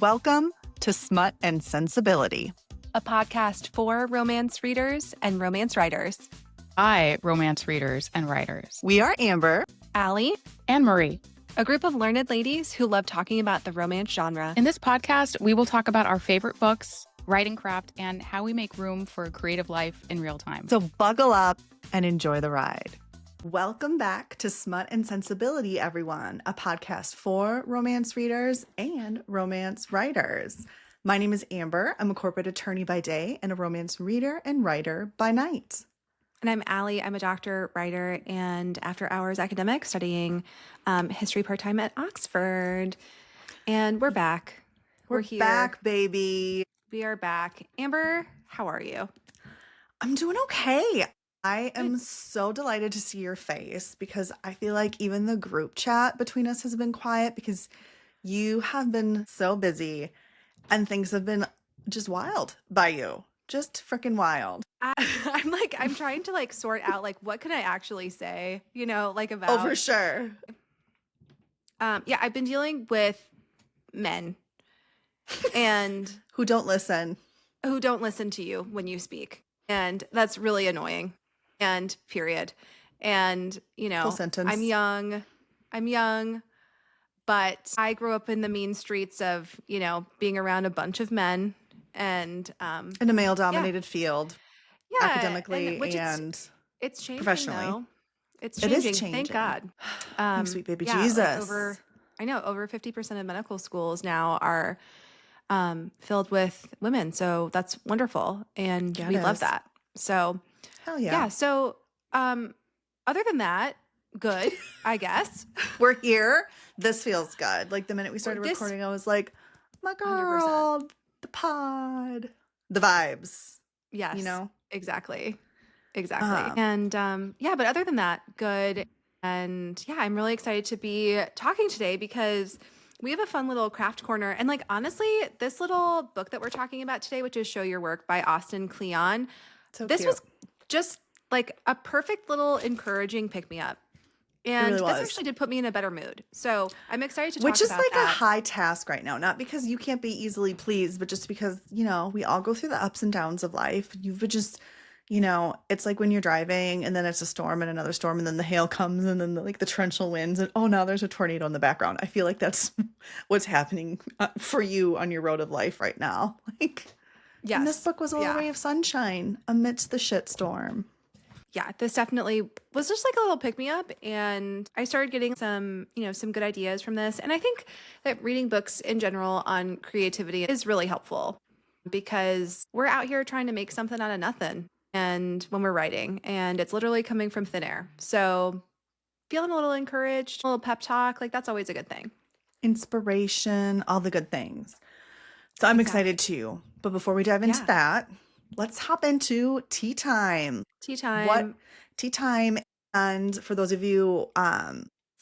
Welcome to Smut and Sensibility, a podcast for romance readers and romance writers. By romance readers and writers. We are Amber, Allie, and Marie, a group of learned ladies who love talking about the romance genre. In this podcast, we will talk about our favorite books, writing craft, and how we make room for a creative life in real time. So buckle up and enjoy the ride. Welcome back to Smut and Sensibility, everyone, a podcast for romance readers and romance writers. My name is Amber. I'm a corporate attorney by day and a romance reader and writer by night. And I'm Allie. I'm a doctor, writer, and after-hours academic studying history part-time at Oxford. And we're back. We're here. Back, baby. We are back. Amber, how are you? I'm doing okay. I am so delighted to see your face because I feel like even the group chat between us has been quiet because you have been so busy and things have been just wild by you. Just freaking wild. I'm trying to sort out what can I actually say, about. Oh, for sure. Yeah, I've been dealing with men and who don't listen to you when you speak. And that's really annoying. And period. And, full sentence. I'm young, but I grew up in the mean streets of, being around a bunch of men and in a male-dominated field, academically and it's changing, professionally. Though. It is changing. Thank God. Thanks, sweet baby Jesus. Over 50% of medical schools now are filled with women, so that's wonderful, and we love that. So, hell yeah. Yeah. So, other than that, good, I guess. We're here. This feels good. Like the minute we started recording, I was like, my girl, 100%. The pod, the vibes. Yes. Exactly. Uh-huh. And but other than that, good. And yeah, I'm really excited to be talking today because we have a fun little craft corner. And honestly, this little book that we're talking about today, which is Show Your Work by Austin Kleon, this was just a perfect little encouraging pick-me-up. And really this actually did put me in a better mood. So I'm excited to talk about that. Which is a high task right now. Not because you can't be easily pleased, but just because, we all go through the ups and downs of life. You've just, it's like when you're driving and then it's a storm and another storm and then the hail comes and then the torrential winds and now there's a tornado in the background. I feel like that's what's happening for you on your road of life right now. Yes. And this book was a little ray of sunshine amidst the shitstorm. Yeah, this definitely was just a little pick-me-up, and I started getting some good ideas from this. And I think that reading books in general on creativity is really helpful because we're out here trying to make something out of nothing, and when we're writing, and it's literally coming from thin air. So feeling a little encouraged, a little pep talk, that's always a good thing. Inspiration, all the good things. So I'm excited too. But before we dive into that, let's hop into tea time. Tea time. What tea time? And for those of you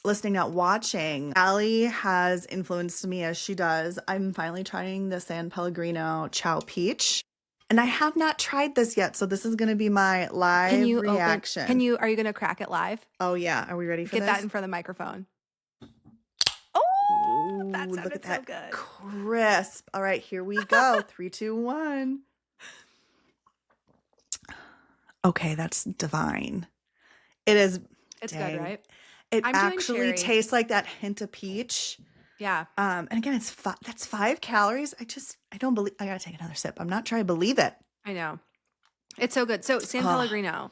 listening, not watching, Allie has influenced me as she does. I'm finally trying the San Pellegrino Chow Peach. And I have not tried this yet, so this is going to be my live reaction. Are you going to crack it live? Oh, yeah. Are we ready for this? Get that in front of the microphone. Oh, that sounded look at that. So good. Crisp. All right, here we go. 3, 2, 1. Okay, that's divine. It is. It's good, right? It actually tastes like that hint of peach. Yeah. And again, that's 5 calories. I don't believe. I gotta take another sip. I'm not trying to believe it. I know. It's so good. So San Pellegrino,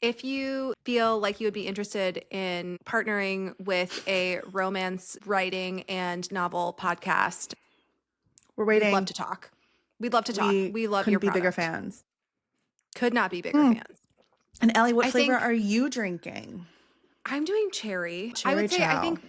if you feel like you would be interested in partnering with a romance writing and novel podcast, we're waiting. We'd love to talk. We love your be product. bigger fans. Could not be bigger fans. And Allie, what flavor are you drinking? I'm doing cherry. Cherry I would say chow. I think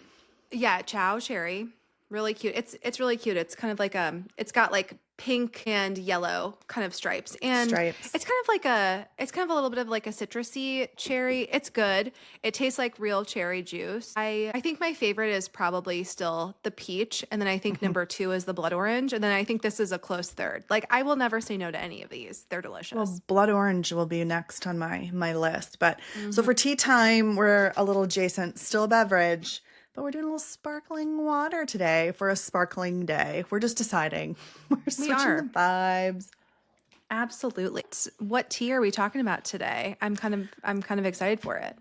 chow cherry. Really cute. It's really cute. It's kind of it's got pink and yellow kind of stripes. And it's kind of a little bit of a citrusy cherry. It's good. It tastes like real cherry juice. I think my favorite is probably still the peach. And then I think number 2 is the blood orange. And then I think this is a close third. I will never say no to any of these. They're delicious. Well, blood orange will be next on my list. But so for tea time, we're a little adjacent, still a beverage. But we're doing a little sparkling water today for a sparkling day. We're just deciding. We're switching the vibes. Absolutely. What tea are we talking about today? I'm kind of excited for it.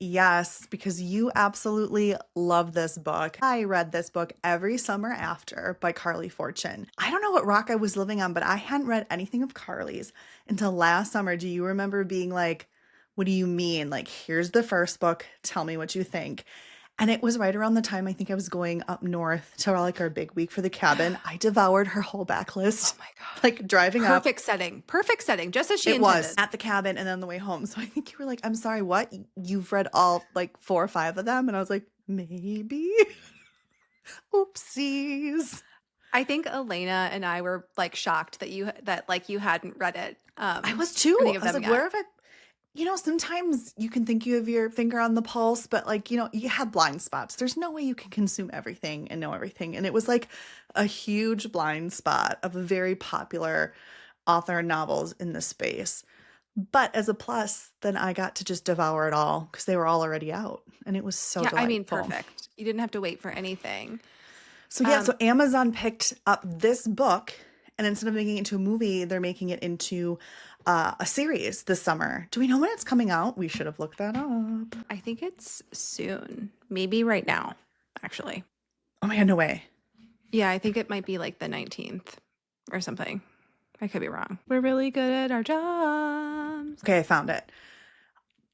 Yes, because you absolutely love this book. I read this book every summer after by Carley Fortune. I don't know what rock I was living on, but I hadn't read anything of Carley's until last summer. Do you remember being like, what do you mean? Like, here's the first book. Tell me what you think. And it was right around the time I think I was going up north to like our big week for the cabin. I devoured her whole backlist. Oh my God. Like driving up. Perfect setting, just as she It intended. was at the cabin and then on the way home. So I think you were like, I'm sorry, what? You've read all like 4 or 5 of them? And I was like, maybe. Oopsies. I think Elena and I were like shocked that you hadn't read it. I was too. I was like, where have I? You know, sometimes you can think you have your finger on the pulse, but like, you know, you have blind spots. There's no way you can consume everything and know everything. And it was like a huge blind spot of a very popular author and novels in this space. But as a plus, then I got to just devour it all because they were all already out. And it was so delightful. I mean, perfect. You didn't have to wait for anything. So yeah, so Amazon picked up this book, and instead of making it into a movie, they're making it into a series this summer. Do we know when it's coming out? We should have looked that up. I think it's soon. Maybe right now, actually. Oh my God, no way. Yeah, I think it might be like the 19th or something. I could be wrong. We're really good at our jobs. Okay, I found it.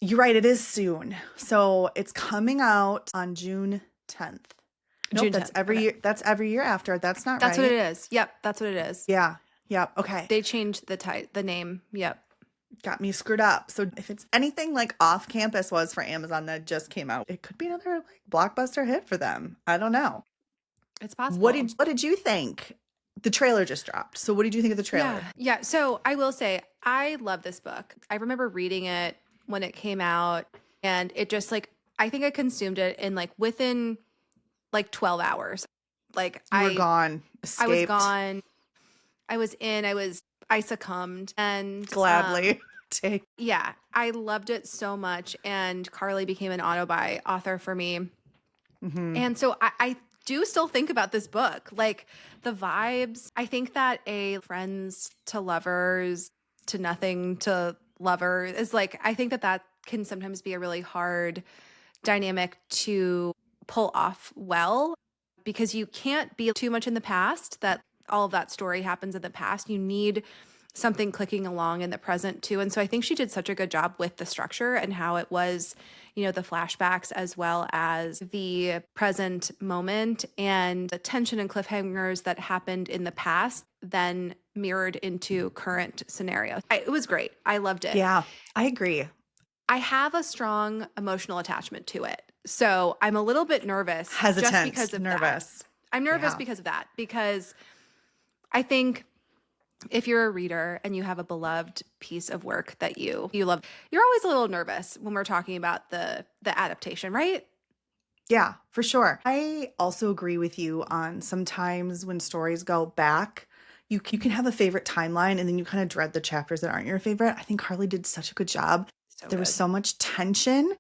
You're right, it is soon. So it's coming out on June 10th. Nope, June 10th. That's every year. That's every year after. That's not right. That's what it is. Yep, that's what it is. Yeah. Yep. Okay. They changed the name. Yep. Got me screwed up. So if it's anything like Off Campus was for Amazon that just came out, it could be another like blockbuster hit for them. I don't know. It's possible. What did you think? The trailer just dropped. So what did you think of the trailer? Yeah. So I will say I love this book. I remember reading it when it came out, and it just like I think I consumed it in like within like 12 hours. Like you were gone. Escaped. I was gone. I succumbed and gladly take. Yeah, I loved it so much, and Carley became an auto-buy author for me. Mm-hmm. And so I do still think about this book, like the vibes. I think that a friends to lovers to nothing to lover is like, I think that can sometimes be a really hard dynamic to pull off well, because you can't be too much in the past, that all of that story happens in the past. You need something clicking along in the present too. And so I think she did such a good job with the structure and how it was, you know, the flashbacks as well as the present moment and the tension and cliffhangers that happened in the past then mirrored into current scenarios. It was great. I loved it. Yeah, I agree. I have a strong emotional attachment to it. So I'm a little bit nervous. Hesitant. Just because of nervous. That. I'm nervous because of that, because I think if you're a reader and you have a beloved piece of work that you love, you're always a little nervous when we're talking about the adaptation, right? Yeah, for sure. I also agree with you on sometimes when stories go back, you can have a favorite timeline and then you kind of dread the chapters that aren't your favorite. I think Carley did such a good job. There was so much tension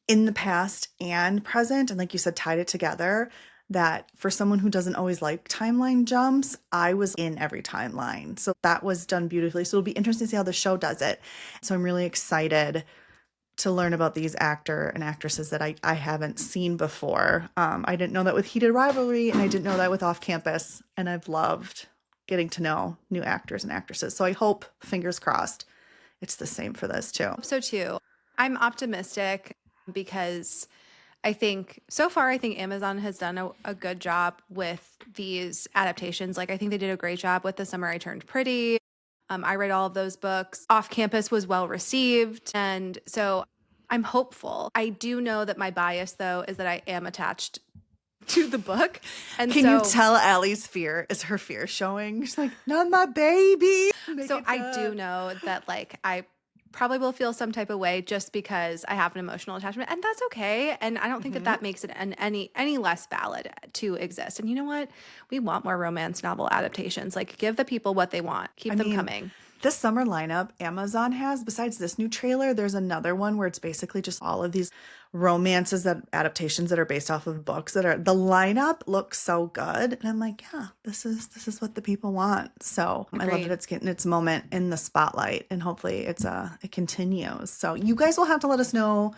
in the past and present, and like you said, tied it together, that for someone who doesn't always like timeline jumps, I was in every timeline. So that was done beautifully. So it'll be interesting to see how the show does it. So I'm really excited to learn about these actor and actresses that I haven't seen before. I didn't know that with Heated Rivalry, and I didn't know that with Off Campus, and I've loved getting to know new actors and actresses. So I hope, fingers crossed, it's the same for this too. So too. I'm optimistic because I think so far, I think Amazon has done a good job with these adaptations. Like I think they did a great job with The Summer I Turned Pretty. I read all of those books. Off Campus was well received. And so I'm hopeful. I do know that my bias, though, is that I am attached to the book. And Can you tell Allie's fear? Is her fear showing? She's like, not my baby. So I do know that like I probably will feel some type of way just because I have an emotional attachment, and that's okay. And I don't think that makes it any less valid to exist. And you know what? We want more romance novel adaptations. Like give the people what they want. Keep them coming. This summer lineup Amazon has, besides this new trailer, there's another one where it's basically just all of these romances that adaptations that are based off of books that are the lineup looks so good. And I'm like, yeah, this is what the people want. So I love that it's getting its moment in the spotlight, and hopefully it continues. So you guys will have to let us know.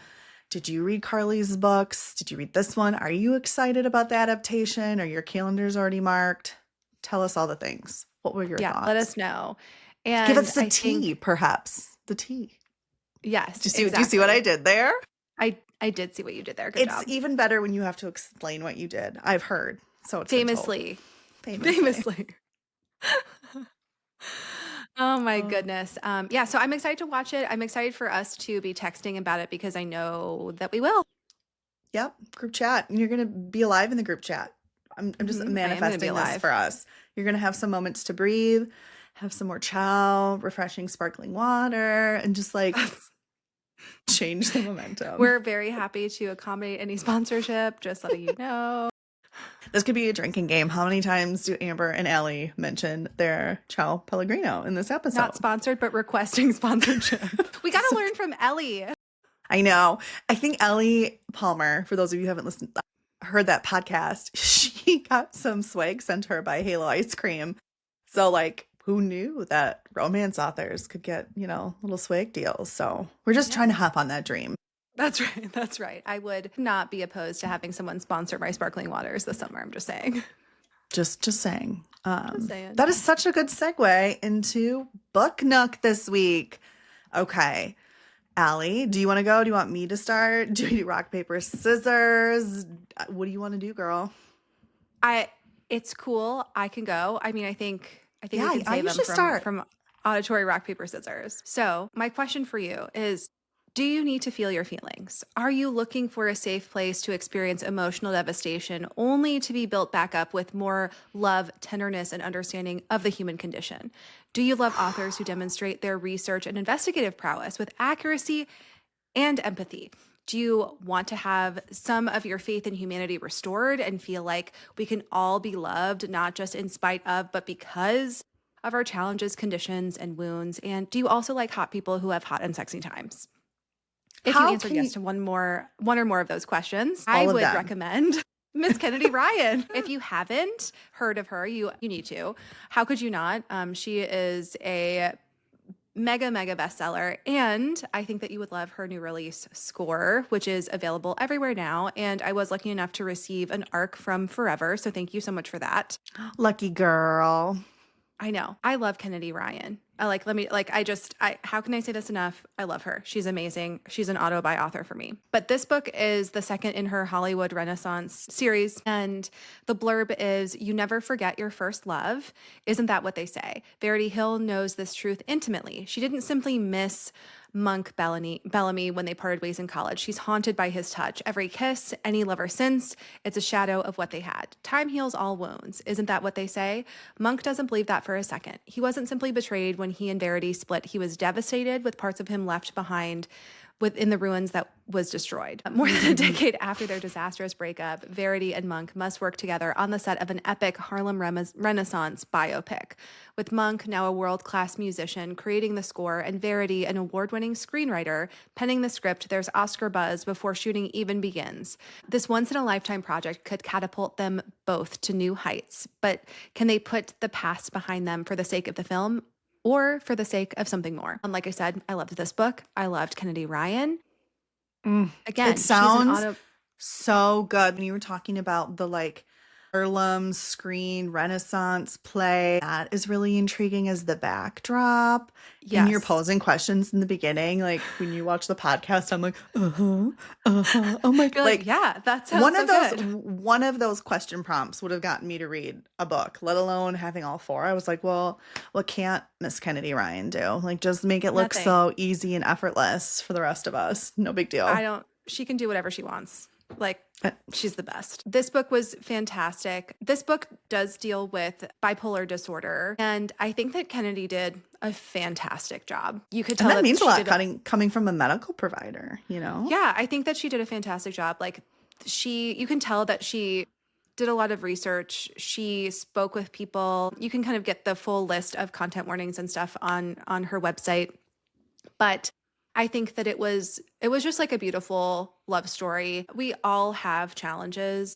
Did you read Carley's books? Did you read this one? Are you excited about the adaptation? Are your calendars already marked? Tell us all the things. What were your thoughts? Yeah, let us know. And give us the tea, perhaps. The tea. Yes. Do you see what I did there? I did see what you did there. Good job. It's even better when you have to explain what you did. I've heard. So it's famously. Oh my goodness. Yeah, so I'm excited to watch it. I'm excited for us to be texting about it because I know that we will. Yep, group chat. And you're going to be alive in the group chat. I'm just manifesting this for us. You're going to have some moments to breathe, have some more chow, refreshing sparkling water, and just like change the momentum. We're very happy to accommodate any sponsorship, just letting you know. This could be a drinking game. How many times do Amber and Allie mention their Ciao Pellegrino in this episode? Not sponsored, but requesting sponsorship. We got to learn from Ellie. I know. I think Ellie Palmer, for those of you who haven't heard that podcast, she got some swag sent her by Halo Ice Cream. So like, who knew that romance authors could get, little swag deals? So we're just trying to hop on that dream. That's right. That's right. I would not be opposed to having someone sponsor my sparkling waters this summer. I'm just saying. Just saying. That is such a good segue into Book Nook this week. Okay. Allie, do you want to go? Do you want me to start? Do we do rock, paper, scissors? What do you want to do, girl? It's cool. I can go. I mean, I think we can I save them start from auditory rock, paper, scissors. So my question for you is, do you need to feel your feelings? Are you looking for a safe place to experience emotional devastation only to be built back up with more love, tenderness, and understanding of the human condition? Do you love authors who demonstrate their research and investigative prowess with accuracy and empathy? Do you want to have some of your faith in humanity restored and feel like we can all be loved, not just in spite of, but because of our challenges, conditions, and wounds? And do you also like hot people who have hot and sexy times? If you answered yes to one or more of those questions, I would recommend Miss Kennedy Ryan. If you haven't heard of her, you need to. How could you not? She is a mega bestseller, and I think that you would love her new release, Score, which is available everywhere now. And I was lucky enough to receive an ARC from Forever, so thank you so much for that. Lucky girl. I know. I love Kennedy Ryan. How can I say this enough? I love her. She's amazing. She's an auto-buy author for me. But this book is the second in her Hollywood Renaissance series. And the blurb is, "You never forget your first love. Isn't that what they say?" Verity Hill knows this truth intimately. She didn't simply miss Monk Bellamy when they parted ways in college. She's haunted by his touch. Every kiss, any lover since, it's a shadow of what they had. Time heals all wounds. Isn't that what they say? Monk doesn't believe that for a second. He wasn't simply betrayed when he and Verity split. He was devastated with parts of him left behind within the ruins that was destroyed. More than a decade after their disastrous breakup, Verity and Monk must work together on the set of an epic Harlem Renaissance biopic. With Monk, now a world-class musician, creating the score, and Verity, an award-winning screenwriter, penning the script, there's Oscar buzz before shooting even begins. This once-in-a-lifetime project could catapult them both to new heights. But can they put the past behind them for the sake of the film, or for the sake of something more? And like I said, I loved this book. I loved Kennedy Ryan. Again, it sounds so good. When you were talking about the Harlem screen Renaissance play, that is really intriguing as the backdrop. Yes. And you're posing questions in the beginning. Like when you watch the podcast, I'm like, oh my God. Yeah, that sounds one of those question prompts would have gotten me to read a book, let alone having all four. I was like, well, what can't Miss Kennedy Ryan do? Just make it look so easy and effortless for the rest of us. No big deal. She can do whatever she wants. She's the best. This book was fantastic. This book does deal with bipolar disorder, and I think that Kennedy did a fantastic job. You could tell that means a lot coming from a medical provider, Yeah, I think that she did a fantastic job. You can tell that she did a lot of research. She spoke with people. You can kind of get the full list of content warnings and stuff on her website. But I think that it was just like a beautiful love story. We all have challenges.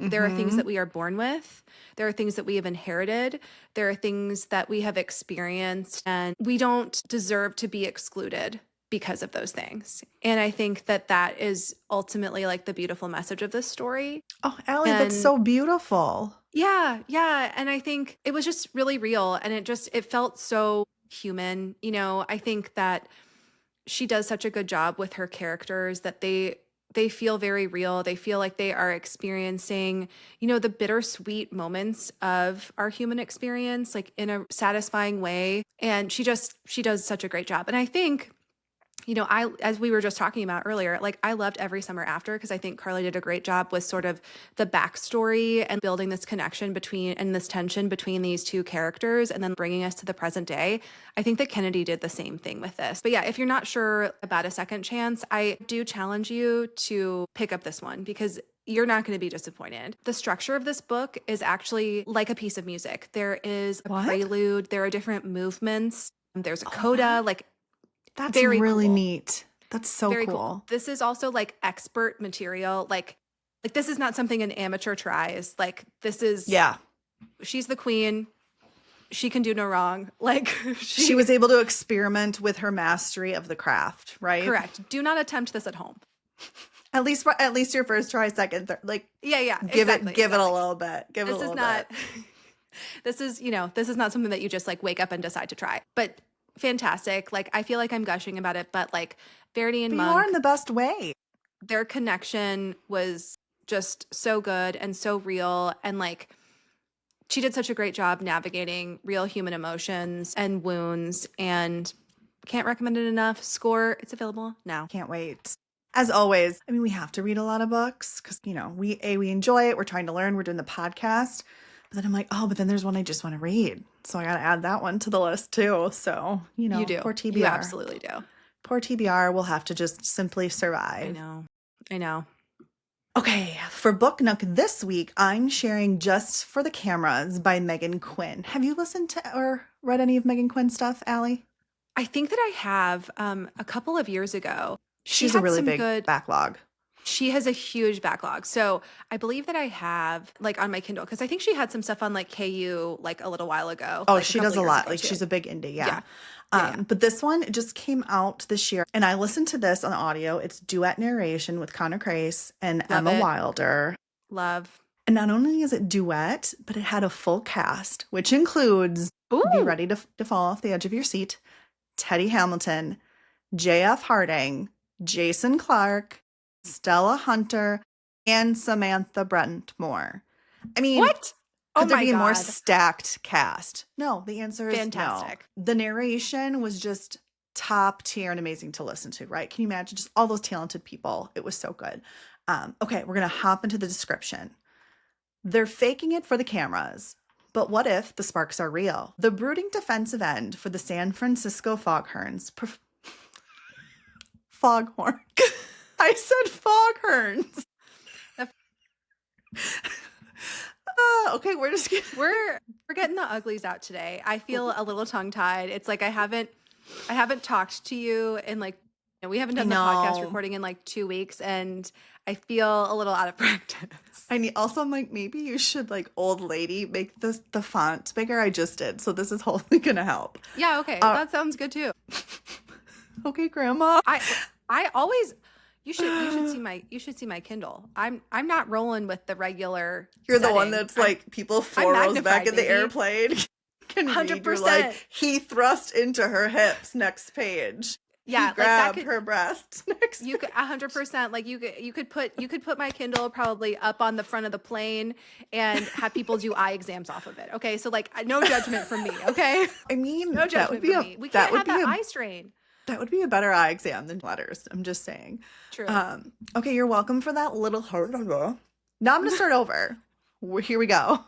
There are things that we are born with. There are things that we have inherited. There are things that we have experienced, and we don't deserve to be excluded because of those things. And I think that that is ultimately like the beautiful message of this story. Oh, Allie, that's so beautiful. Yeah, yeah. And I think it was just really real, and it felt so human. You know, I think that she does such a good job with her characters that they feel very real. They feel like they are experiencing, you know, the bittersweet moments of our human experience, like in a satisfying way. And she does such a great job. And I think, you know, as we were just talking about earlier, like I loved Every Summer After because I think Carley did a great job with sort of the backstory and building this connection between and this tension between these two characters and then bringing us to the present day. I think that Kennedy did the same thing with this. But yeah, if you're not sure about A Second Chance, I do challenge you to pick up this one because you're not going to be disappointed. The structure of this book is actually like a piece of music. There is a prelude, there are different movements, there's a coda, like that's very really cool. Neat. That's so very cool. This is also like expert material. Like this is not something an amateur tries. Like this is she's the queen. She can do no wrong. Like she was able to experiment with her mastery of the craft, right? Correct. Do not attempt this at home. At least your first try, second, third. Like give it a little bit. Give it a little bit. This is not something that you just like wake up and decide to try. But fantastic. Like I feel like I'm gushing about it, but like Verity and Monk, you are in the best way. Their connection was just so good and so real, and like she did such a great job navigating real human emotions and wounds, and can't recommend it enough. Score, it's available now. Can't wait. As always, I mean, we have to read a lot of books because, you know, we enjoy it. We're trying to learn. We're doing the podcast. But then I'm like, oh, but then there's one I just want to read. So I got to add that one to the list too. So, you know, you do. Poor TBR. You absolutely do. Poor TBR will have to just simply survive. I know. Okay, for Book Nook this week, I'm sharing Just for the Cameras by Megan Quinn. Have you listened to or read any of Megan Quinn's stuff, Allie? I think that I have a couple of years ago. She's a really big backlog. She has a huge backlog. So I believe that I have like on my Kindle, because I think she had some stuff on like KU like a little while ago. Oh, like she does a lot. Like she's a big indie. Yeah. But this one just came out this year and I listened to this on audio. It's duet narration with Connor Crace and Emma Wilder. Love. And not only is it duet, but it had a full cast, which includes, be ready to fall off the edge of your seat, Teddy Hamilton, J.F. Harding, Jason Clarke, Stella Hunter, and Samantha Brentmore. I mean, what? Could there be a more stacked cast? No, the answer is fantastic. No. The narration was just top tier and amazing to listen to, right? Can you imagine just all those talented people? It was so good. Okay, we're going to hop into the description. They're faking it for the cameras. But what if the sparks are real? The brooding defensive end for the San Francisco Foghorns. Foghorn. I said Foghorns. Okay, we're getting the uglies out today. I feel a little tongue tied. It's like I haven't talked to you in like, you know, we haven't done the podcast recording in like 2 weeks, and I feel a little out of practice. I'm like, maybe you should like old lady make the font bigger. I just did, so this is hopefully gonna help. Yeah, okay, that sounds good too. Okay, Grandma. I always. You should see my Kindle. I'm not rolling with the regular. You're setting. The one that's like people 4 rows back in the airplane. Can 100%. Read, like, he thrust into her hips. Next page. Yeah, he grabbed her breast. Next. You could 100%. Like you could put my Kindle probably up on the front of the plane and have people do eye exams off of it. Okay, so like no judgment from me. Okay. I mean, no judgment from me. We can't have that eye strain. That would be a better eye exam than letters. I'm just saying. True. Okay, you're welcome for that little. Now I'm going to start over. Here we go.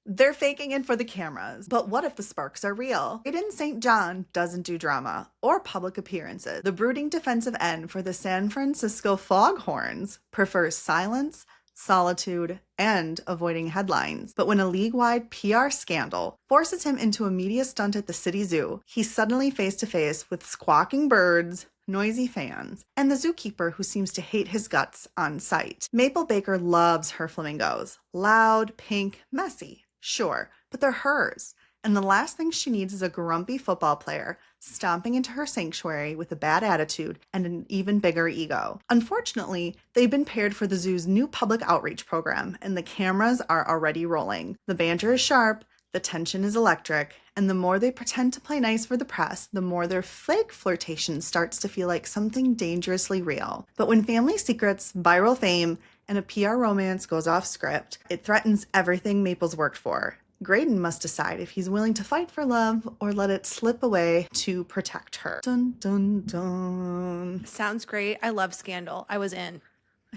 They're faking it for the cameras. But what if the sparks are real? Aiden St. John doesn't do drama or public appearances. The brooding defensive end for the San Francisco Foghorns prefers silence, solitude, and avoiding headlines. But when a league-wide PR scandal forces him into a media stunt at the city zoo, he's suddenly face to face with squawking birds, noisy fans, and the zookeeper who seems to hate his guts on sight. Maple Baker loves her flamingos. Loud, pink, messy. Sure, but they're hers. And the last thing she needs is a grumpy football player stomping into her sanctuary with a bad attitude and an even bigger ego. Unfortunately, they've been paired for the zoo's new public outreach program, and the cameras are already rolling. The banter is sharp, the tension is electric, and the more they pretend to play nice for the press, the more their fake flirtation starts to feel like something dangerously real. But when family secrets, viral fame, and a PR romance goes off script, it threatens everything Maple's worked for. Graydon must decide if he's willing to fight for love or let it slip away to protect her. Dun, dun, dun. Sounds great. I love Scandal. I was in.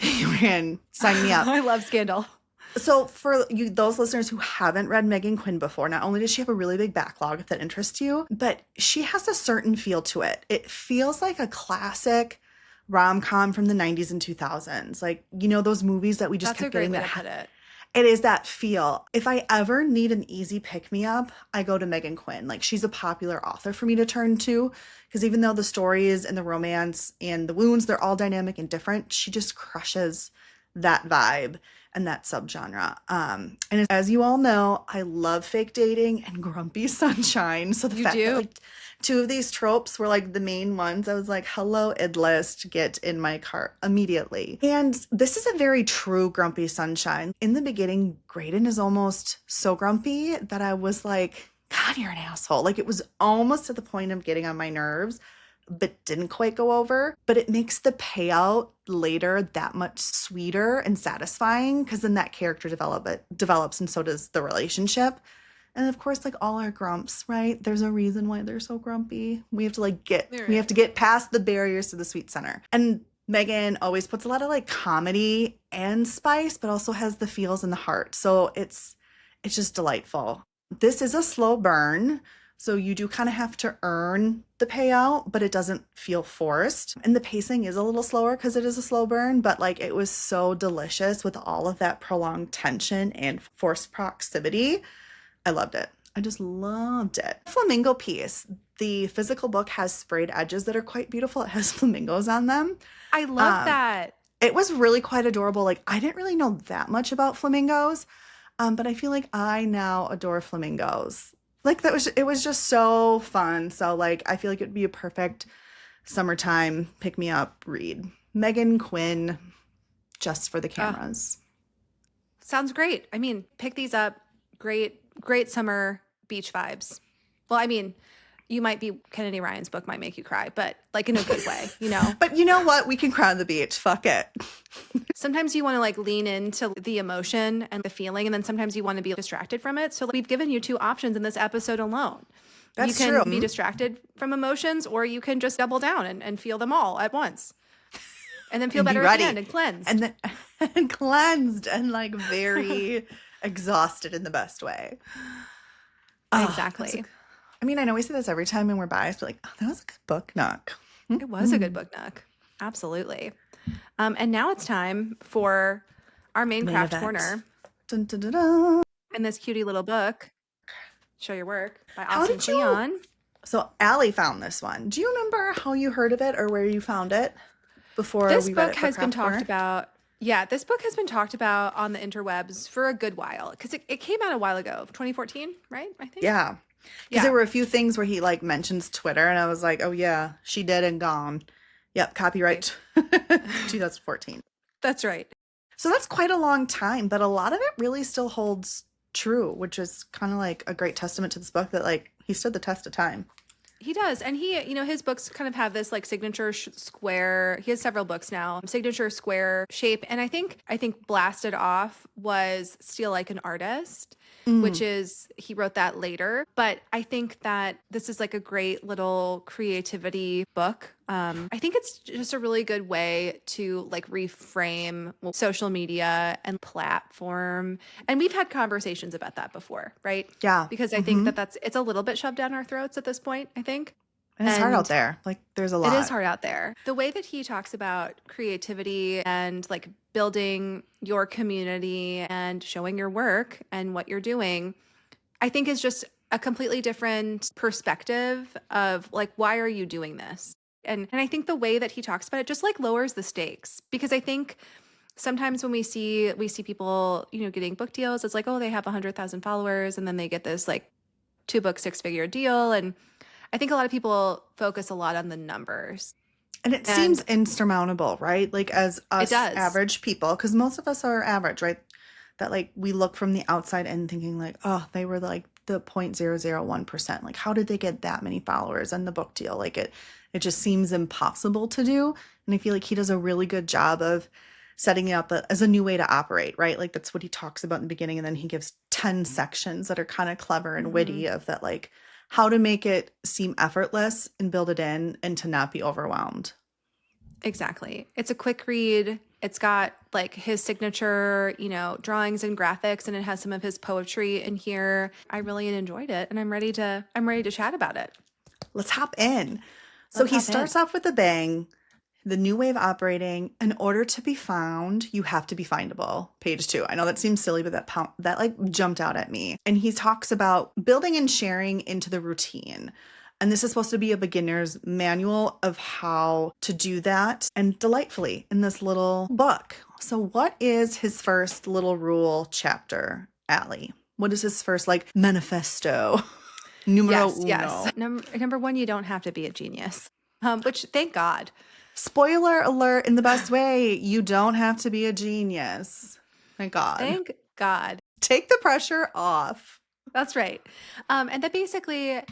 You were in. Sign me up. I love Scandal. So for you, those listeners who haven't read Megan Quinn before, not only does she have a really big backlog that interests you, but she has a certain feel to it. It feels like a classic rom-com from the 90s and 2000s. Like, you know, those movies that we just kept getting that. It is that feel. If I ever need an easy pick-me-up, I go to Megan Quinn. Like, she's a popular author for me to turn to, because even though the stories and the romance and the wounds, they're all dynamic and different, she just crushes that vibe and that subgenre. And as you all know, I love fake dating and grumpy sunshine. So the fact that like two of these tropes were like the main ones, I was like, hello, Idlist, get in my cart immediately. And this is a very true grumpy sunshine. In the beginning, Graydon is almost so grumpy that I was like, God, you're an asshole. Like, it was almost to the point of getting on my nerves, but didn't quite go over. But it makes the payout later that much sweeter and satisfying, because then that character develops and so does the relationship. And of course, like all our grumps, right? There's a reason why they're so grumpy. We have to get past the barriers to the sweet center. And Megan always puts a lot of like comedy and spice, but also has the feels and the heart. So it's just delightful. This is a slow burn. So you do kind of have to earn the payout, but it doesn't feel forced. And the pacing is a little slower because it is a slow burn, but like it was so delicious with all of that prolonged tension and forced proximity. I loved it. I just loved it. Flamingo piece. The physical book has sprayed edges that are quite beautiful. It has flamingos on them. I love that. It was really quite adorable. Like, I didn't really know that much about flamingos, but I feel like I now adore flamingos. Like, it was just so fun. So like, I feel like it would be a perfect summertime pick-me-up read. Megan Quinn, just for the cameras. Sounds great. I mean, pick these up. Great summer beach vibes. Well, I mean, you might be, Kennedy Ryan's book might make you cry, but like in a good way, you know? But you know what? We can cry on the beach. Fuck it. Sometimes you want to like lean into the emotion and the feeling, and then sometimes you want to be distracted from it. So we've given you two options in this episode alone. That's you can true. be distracted from emotions, or you can just double down and feel them all at once. And then feel better at the end and cleansed. And then cleansed and like very exhausted in the best way. Exactly. I mean, I know we say this every time and we're biased, but like, oh, that was a good book, Nook. It was a good book, Nook. Absolutely. And now it's time for our main craft event. Corner. Dun, dun, dun, dun. In this cutie little book, Show Your Work by Austin Kleon. So Allie found this one. Do you remember how you heard of it or where you found it before This we read book it for has been Craft Corner? talked about. Yeah, this book has been talked about on the interwebs for a good while, because it came out a while ago, 2014, right? I think. Yeah. Because there were a few things where he like mentions Twitter and I was like, oh yeah, she did and gone. Yep, copyright 2014. That's right. So that's quite a long time, but a lot of it really still holds true, which is kind of like a great testament to this book that like he stood the test of time. He does. And he, you know, his books kind of have this like signature square. He has several books now, signature square shape. And I think Blasted Off was Steal Like an Artist, which is, he wrote that later. But I think that this is like a great little creativity book. I think it's just a really good way to like reframe social media and platform. And we've had conversations about that before, right? Yeah. Because I think it's a little bit shoved down our throats at this point, I think. And it's hard out there. Like there's a lot. It is hard out there. The way that he talks about creativity and like building your community and showing your work and what you're doing, I think is just a completely different perspective of like, why are you doing this? And I think the way that he talks about it just like lowers the stakes, because I think sometimes when we see people, getting book deals, it's like, oh, they have 100,000 followers and then they get this like 2-book 6-figure deal. And I think a lot of people focus a lot on the numbers. And it seems insurmountable, right? Like as us average people, because most of us are average, right? That like we look from the outside in thinking like, oh, they were like the 0.001%. Like how did they get that many followers on the book deal? Like it just seems impossible to do. And I feel like he does a really good job of setting it up as a new way to operate, right? Like that's what he talks about in the beginning. And then he gives 10 sections that are kind of clever and witty of that, like how to make it seem effortless and build it in and to not be overwhelmed. Exactly. It's a quick read. It's got like his signature, drawings and graphics, and it has some of his poetry in here. I really enjoyed it, and I'm ready to chat about it. Let's hop in. So he starts off with a bang. The new way of operating. In order to be found, you have to be findable. Page 2. I know that seems silly, but that like jumped out at me. And he talks about building and sharing into the routine. And this is supposed to be a beginner's manual of how to do that, and delightfully in this little book. So what is his first little rule chapter, Allie? What is his first like manifesto? Numero uno. Yes. Number 1, you don't have to be a genius, which thank God. Spoiler alert in the best way. You don't have to be a genius. Thank God. Thank God. Take the pressure off. That's right. And that basically,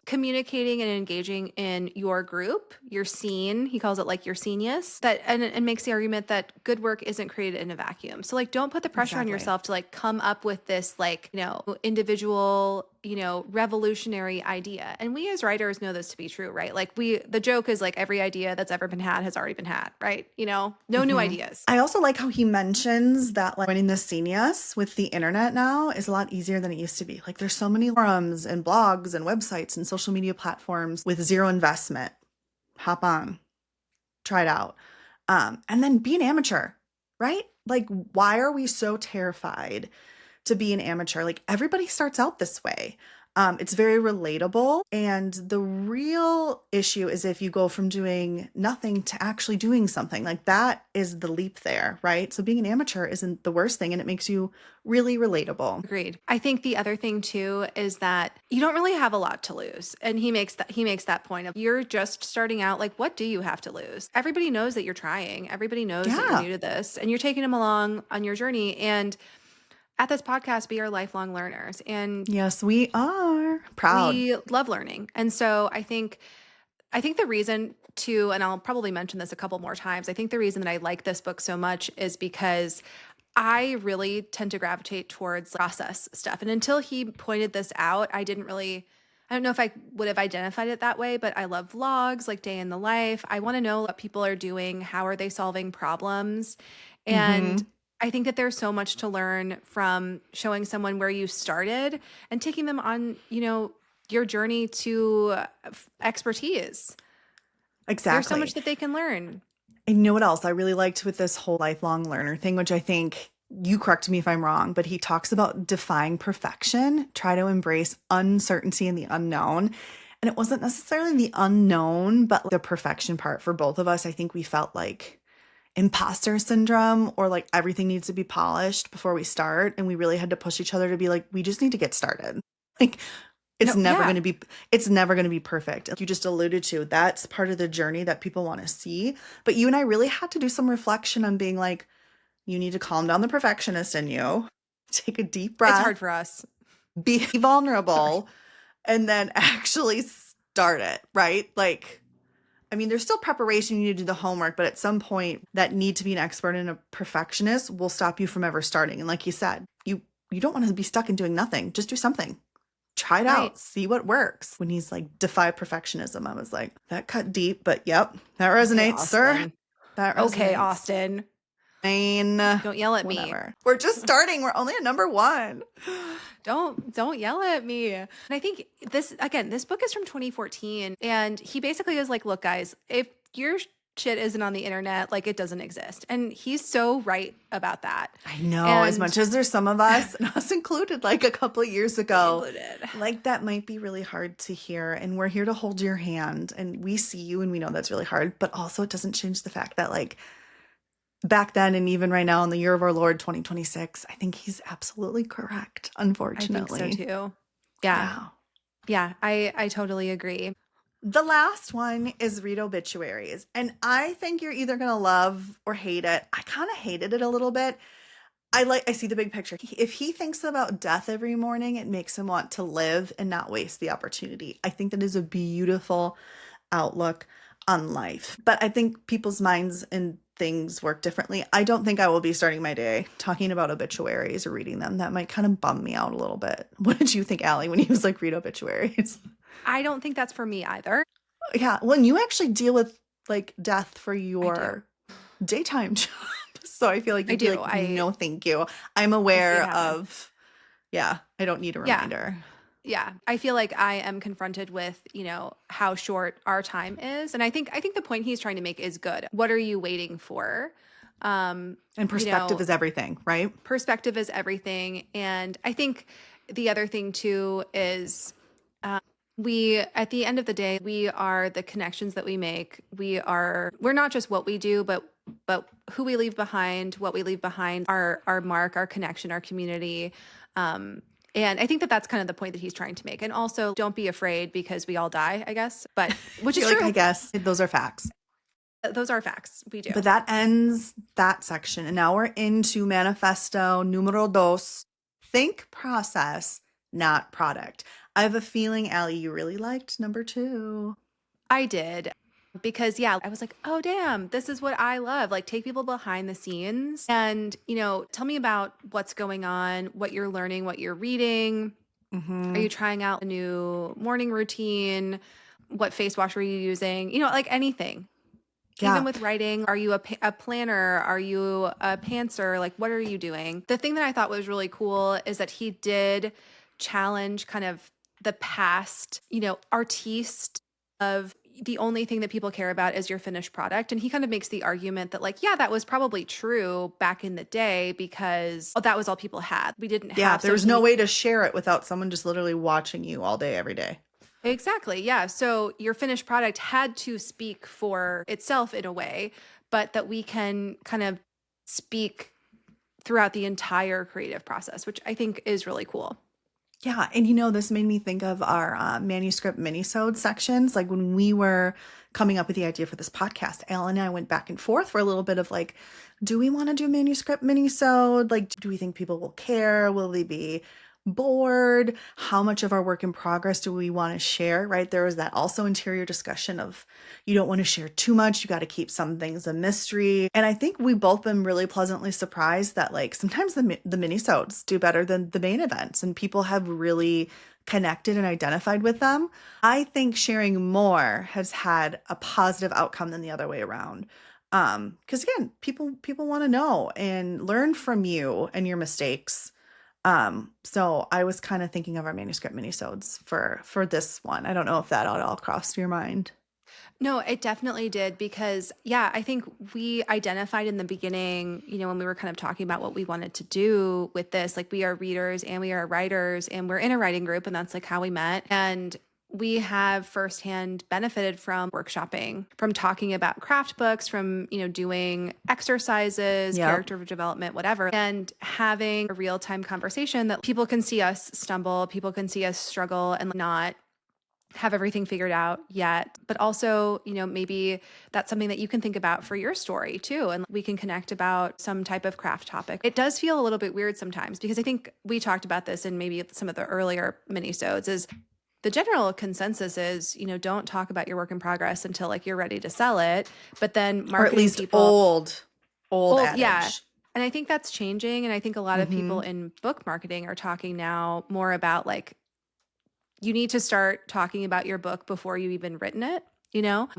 communicating and engaging in your group, your scene, he calls it like your scenius, and makes the argument that good work isn't created in a vacuum. So like, don't put the pressure on yourself to like come up with this like, individual, revolutionary idea. And we as writers know this to be true, right? Like the joke is like every idea that's ever been had has already been had, right? No new ideas. I also like how he mentions that like running the scenius with the internet now is a lot easier than it used to be. Like there's so many forums and blogs and websites and social media platforms with zero investment. Hop on, try it out. And then be an amateur, right? Like why are we so terrified to be an amateur? Like everybody starts out this way. It's very relatable. And the real issue is if you go from doing nothing to actually doing something. Like that is the leap there, right? So being an amateur isn't the worst thing, and it makes you really relatable. Agreed. I think the other thing too is that you don't really have a lot to lose. And he makes that point of you're just starting out. Like, what do you have to lose? Everybody knows that you're trying. Everybody knows that you're new to this, and you're taking them along on your journey. And at this podcast, we are lifelong learners. And yes, we are proud. We love learning. And so I think the reason to, and I'll probably mention this a couple more times, I think the reason that I like this book so much is because I really tend to gravitate towards process stuff. And until he pointed this out, I don't know if I would have identified it that way, but I love vlogs, like day in the life. I want to know what people are doing. How are they solving problems? And I think that there's so much to learn from showing someone where you started and taking them on, your journey to expertise. Exactly. There's so much that they can learn. And you know what else I really liked with this whole lifelong learner thing, which I think, you correct me if I'm wrong, but he talks about defying perfection, try to embrace uncertainty and the unknown. And it wasn't necessarily the unknown, but the perfection part for both of us. I think we felt like imposter syndrome, or like everything needs to be polished before we start. And we really had to push each other to be like, we just need to get started. Like it's never going to be perfect. Like you just alluded to, that's part of the journey that people want to see. But you and I really had to do some reflection on being like, you need to calm down the perfectionist in you, take a deep breath. It's hard for us. Be vulnerable and then actually start it, right? Like, I mean, there's still preparation. You need to do the homework, but at some point that need to be an expert and a perfectionist will stop you from ever starting. And like you said, you don't want to be stuck in doing nothing. Just do something. Try it out. See what works. When he's like, defy perfectionism, I was like, that cut deep, but yep, that resonates, okay, sir. That resonates. Okay, Austin. Don't yell at me. We're just starting. We're only at number 1. Don't yell at me. And I think this book is from 2014, and he basically is like, look, guys, if you're shit isn't on the internet, like it doesn't exist. And he's so right about that. I know, as And much as there's some of us, and us included, like a couple of years ago, included. like that might be really hard to hear. And we're here to hold your hand, and we see you, and we know that's really hard. But also, it doesn't change the fact that, like, back then and even right now in the year of our Lord 2026, I think he's absolutely correct, unfortunately. I think so too. Yeah. Yeah, I totally agree. The last one is read obituaries. And I think you're either going to love or hate it. I kind of hated it a little bit. I see the big picture. If he thinks about death every morning, it makes him want to live and not waste the opportunity. I think that is a beautiful outlook on life. But I think people's minds and things work differently. I don't think I will be starting my day talking about obituaries or reading them. That might kind of bum me out a little bit. What did you think, Allie, when he was like, read obituaries? I don't think that's for me either. Yeah. When you actually deal with like death for your daytime job. So I feel like you'd be like, no, thank you. I'm aware of, I don't need a reminder. Yeah. I feel like I am confronted with, how short our time is. And I think the point he's trying to make is good. What are you waiting for? And perspective is everything, right? Perspective is everything. And I think the other thing too is we, at the end of the day, we are the connections that we make. We're not just what we do, but who we leave behind, what we leave behind, our mark, our connection, our community. And I think that that's kind of the point that he's trying to make. And also, don't be afraid because we all die, I guess. But which is true. I guess those are facts. Those are facts. We do. But that ends that section. And now we're into manifesto numero dos. Think process, not product. I have a feeling, Allie, you really liked number 2. I did. Because, I was like, oh, damn, this is what I love. Like, take people behind the scenes and, tell me about what's going on, what you're learning, what you're reading. Mm-hmm. Are you trying out a new morning routine? What face wash are you using? Like anything. Yeah. Even with writing, are you a planner? Are you a pantser? Like, what are you doing? The thing that I thought was really cool is that he did challenge kind of the past, artiste of the only thing that people care about is your finished product. And he kind of makes the argument that like, that was probably true back in the day because that was all people had. We didn't have. There was no way to share it without someone just literally watching you all day, every day. Exactly. Yeah. So your finished product had to speak for itself in a way, but that we can kind of speak throughout the entire creative process, which I think is really cool. Yeah. And this made me think of our manuscript minisode sections. Like when we were coming up with the idea for this podcast, Al and I went back and forth for a little bit of like, do we want to do manuscript minisode? Like, do we think people will care? Will they be bored? How much of our work in progress do we want to share, right? There was that also interior discussion of you don't want to share too much. You got to keep some things a mystery. And I think we've both been really pleasantly surprised that like sometimes the minisodes do better than the main events and people have really connected and identified with them. I think sharing more has had a positive outcome than the other way around. Because again, people want to know and learn from you and your mistakes. So I was kind of thinking of our manuscript minisodes for this one. I don't know if that at all crossed your mind. No, it definitely did because I think we identified in the beginning, when we were kind of talking about what we wanted to do with this, like we are readers and we are writers and we're in a writing group and that's like how we met. And we have firsthand benefited from workshopping, from talking about craft books, from, doing exercises, character development, whatever, and having a real-time conversation that people can see us stumble, people can see us struggle and not have everything figured out yet. But also, maybe that's something that you can think about for your story too. And we can connect about some type of craft topic. It does feel a little bit weird sometimes because I think we talked about this in maybe some of the earlier minisodes is the general consensus is, don't talk about your work in progress until like you're ready to sell it. But then marketing, or at least people, old adage. Yeah. And I think that's changing. And I think a lot of people in book marketing are talking now more about like, you need to start talking about your book before you've even written it,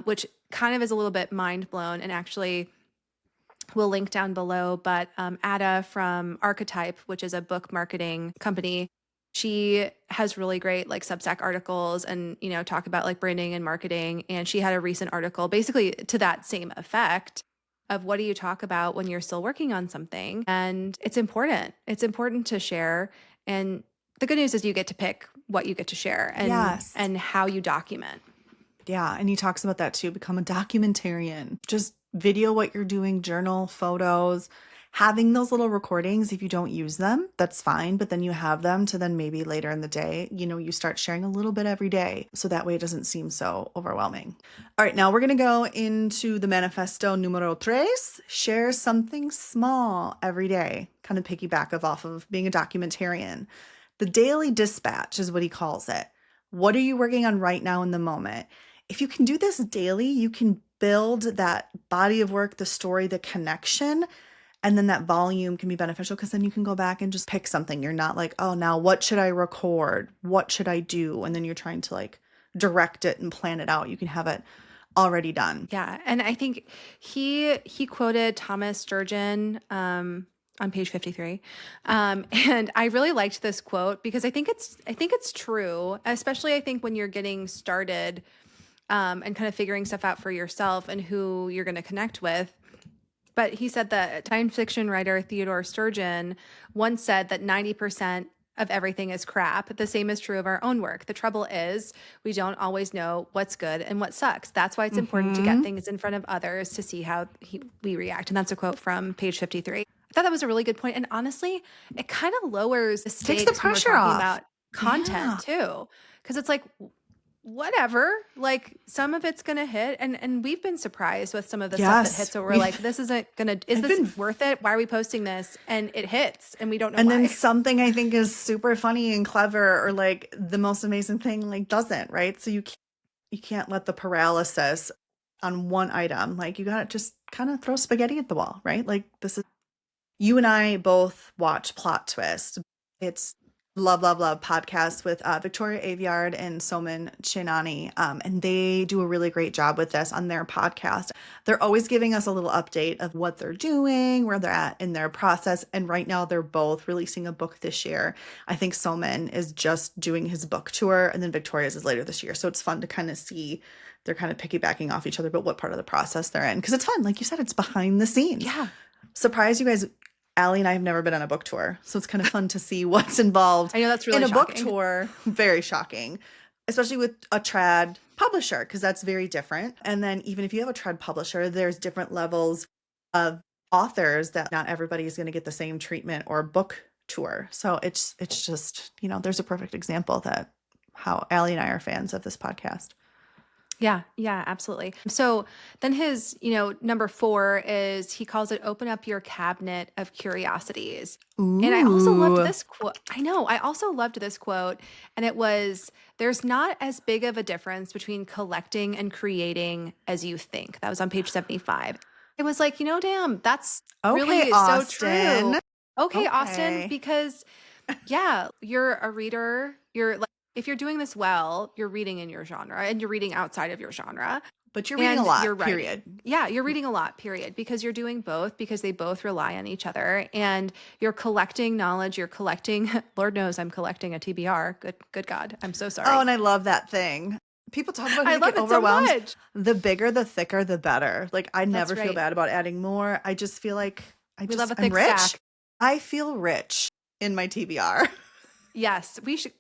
which kind of is a little bit mind blown. And actually we'll link down below, but Ada from Archetype, which is a book marketing company, She has really great like Substack articles and, talk about like branding and marketing. And she had a recent article basically to that same effect of what do you talk about when you're still working on something? And it's important. It's important to share. And the good news is you get to pick what you get to share and how you document. Yeah. And he talks about that too. Become a documentarian. Just video what you're doing, journal, photos, having those little recordings. If you don't use them, that's fine. But then you have them to then maybe later in the day, you start sharing a little bit every day. So that way it doesn't seem so overwhelming. All right. Now we're going to go into the manifesto numero tres. Share something small every day. Kind of piggyback off of being a documentarian. The daily dispatch is what he calls it. What are you working on right now in the moment? If you can do this daily, you can build that body of work, the story, the connection, and then that volume can be beneficial because then you can go back and just pick something. You're not like, oh, now what should I record? What should I do? And then you're trying to like direct it and plan it out. You can have it already done. Yeah. And I think he quoted Thomas Sturgeon on page 53. And I really liked this quote because I think it's true, especially I think when you're getting started and kind of figuring stuff out for yourself and who you're going to connect with. But he said that science fiction writer Theodore Sturgeon once said that 90% of everything is crap. The same is true of our own work. The trouble is we don't always know what's good and what sucks. That's why it's important to get things in front of others to see how we react. And that's a quote from page 53. I thought that was a really good point. And honestly, it kind of lowers the stakes Takes the pressure when we're off. talking about content too. Because it's like, whatever, like some of it's going to hit. And we've been surprised with some of the stuff that hits. So we're like, this isn't going to, is this worth it? Why are we posting this? And it hits and we don't know and why. Then something I think is super funny and clever or like the most amazing thing like doesn't, right? So you can't let the paralysis on one item. Like you got to just kind of throw spaghetti at the wall, right? Like you and I both watch Plot Twist. It's Love podcast with Victoria Aveyard and Soman Chinani. And they do a really great job with this on their podcast. They're always giving us a little update of what they're doing, where they're at in their process. And right now they're both releasing a book this year. I think Soman is just doing his book tour and then Victoria's is later this year. So it's fun to kind of see they're kind of piggybacking off each other, but what part of the process they're in. Because it's fun. Like you said, it's behind the scenes. Yeah. Surprise you guys. Allie and I have never been on a book tour, so it's kind of fun to see what's involved. I know that's really in a shocking. book tour. Very shocking, especially with a trad publisher, because that's very different. And then even if you have a trad publisher, there's different levels of authors that not everybody is going to get the same treatment or book tour. So it's just, there's a perfect example that how Allie and I are fans of this podcast. Yeah, absolutely. So then his, number 4 is he calls it open up your cabinet of curiosities. Ooh. And I also loved this quote. I also loved this quote. And it was, there's not as big of a difference between collecting and creating as you think. That was on page 75. It was like, damn, that's really Austin. so true. Okay, Austin, because you're a reader. You're like, if you're doing this well, you're reading in your genre and you're reading outside of your genre. But you're reading a lot, period. Yeah, you're reading a lot, period, because you're doing both, because they both rely on each other. And you're collecting knowledge. You're collecting, Lord knows I'm collecting a TBR. Good God. I'm so sorry. Oh, and I love that thing. People talk about I love get it overwhelmed. So much. The bigger, the thicker, the better. Like I never feel bad about adding more. I just feel like we love a thick I'm rich. stack. I feel rich in my TBR. Yes, we should.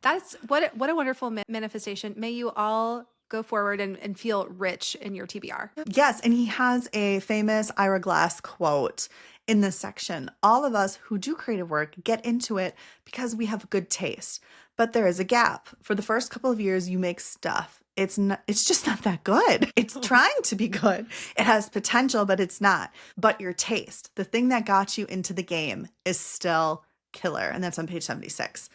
That's what a wonderful manifestation. May you all go forward and feel rich in your TBR. Yes, and he has a famous Ira Glass quote in this section. All of us who do creative work get into it because we have good taste. But there is a gap. For the first couple of years, you make stuff. It's just not that good. It's trying to be good. It has potential, but it's not. But your taste, the thing that got you into the game, is still killer. And that's on page 76.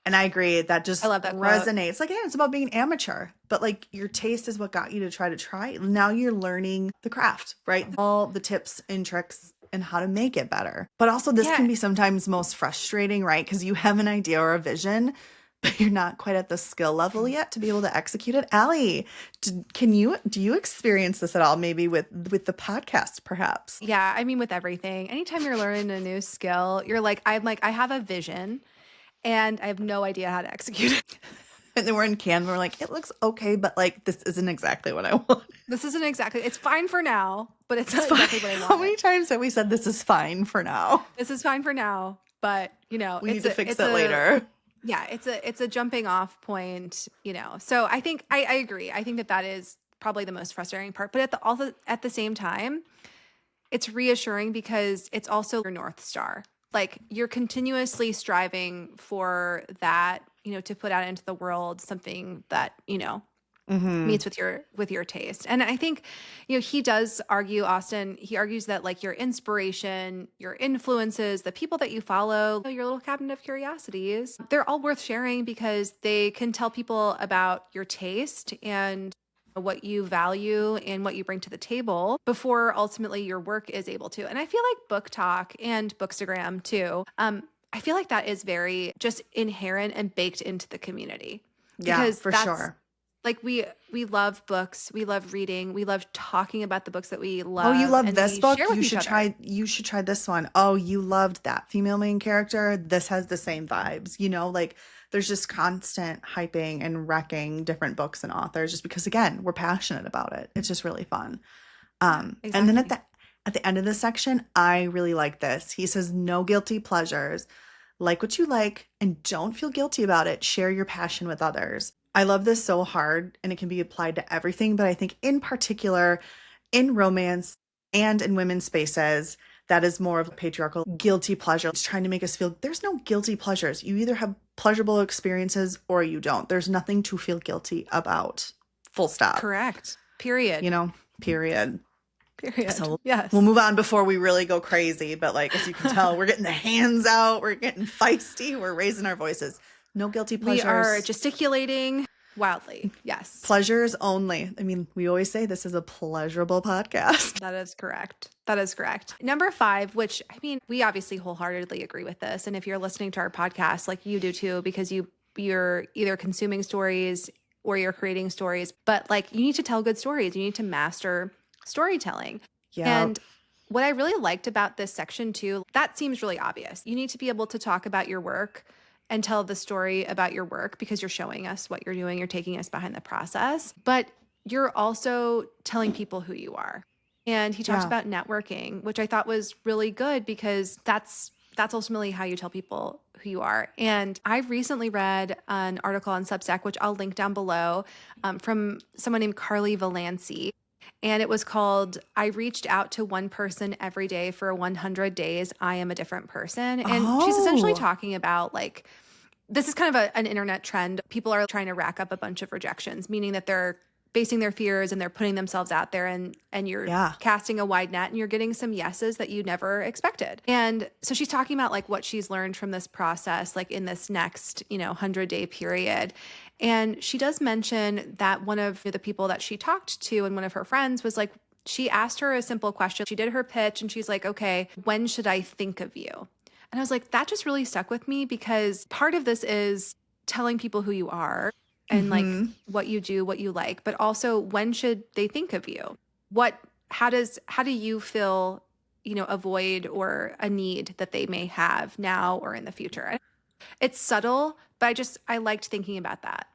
And I agree. That just resonates. Like, it's about being amateur, but like your taste is what got you to try. Now you're learning the craft, right? All the tips and tricks and how to make it better. But also this can be sometimes most frustrating, right? Because you have an idea or a vision, but you're not quite at the skill level yet to be able to execute it. Allie, do you experience this at all? Maybe with the podcast, perhaps? Yeah. I mean, with everything, anytime you're learning a new skill, you're like, I have a vision. and I have no idea how to execute it. And then we're in Canva, we're like, it looks okay, but like this isn't exactly what I want. This isn't exactly, it's fine for now, but it's not fine. exactly what I want. How many times have we said this is fine for now? This is fine for now, but you know, we need to fix it later. Yeah, it's a jumping off point, you know. So I think I agree. I think that is probably the most frustrating part. But at the same time, it's reassuring because it's also your North Star. Like you're continuously striving for that, you know, to put out into the world something that, you know, meets with your taste. And I think, you know, he does argue, Austin, he argues that like your inspiration, your influences, the people that you follow, your little cabinet of curiosities, they're all worth sharing because they can tell people about your taste and what you value and what you bring to the table before ultimately your work is able to. And I feel like Book Talk and Bookstagram too, I feel like that is very just inherent and baked into the community. Yeah, for sure. Like we love books, we love reading, we love talking about the books that we love. Oh, you love this book? You should try this one. Oh, you loved that female main character. This has the same vibes. You know, like there's just constant hyping and wrecking different books and authors just because again, we're passionate about it. It's just really fun. Exactly. And then at the end of this section, I really like this. He says, no guilty pleasures. Like what you like and don't feel guilty about it. Share your passion with others. I love this so hard and it can be applied to everything, but I think in particular in romance and in women's spaces, that is more of a patriarchal guilty pleasure. It's trying to make us feel there's no guilty pleasures. You either have pleasurable experiences or you don't. There's nothing to feel guilty about. Full stop. Correct. Period. You know, period. So yes. We'll move on before we really go crazy. But like, as you can tell, we're getting the hands out. We're getting feisty. We're raising our voices. No guilty pleasures. We are gesticulating wildly. Yes. Pleasures only. I mean, we always say this is a pleasurable podcast. That is correct. That is correct. Number 5, which I mean, we obviously wholeheartedly agree with this. And if you're listening to our podcast, like you do too, because you're either consuming stories or you're creating stories, but like you need to tell good stories. You need to master storytelling. Yeah. And what I really liked about this section too, that seems really obvious. You need to be able to talk about your work and tell the story about your work because you're showing us what you're doing. You're taking us behind the process, but you're also telling people who you are. And he talks about networking, which I thought was really good because that's ultimately how you tell people who you are. And I recently read an article on Substack, which I'll link down below, from someone named Carley Fortune. And it was called, I reached out to one person every day for 100 days. I am a different person. And she's essentially talking about like, this is kind of an internet trend. People are trying to rack up a bunch of rejections, meaning that they're facing their fears and they're putting themselves out there and you're casting a wide net and you're getting some yeses that you never expected. And so she's talking about like what she's learned from this process, like in this next, 100-day period. And she does mention that one of the people that she talked to and one of her friends was like, she asked her a simple question. She did her pitch and she's like, okay, when should I think of you? And I was like, that just really stuck with me because part of this is telling people who you are and like what you do, what you like, but also when should they think of you? How do you feel, a void or a need that they may have now or in the future? It's subtle, but I liked thinking about that.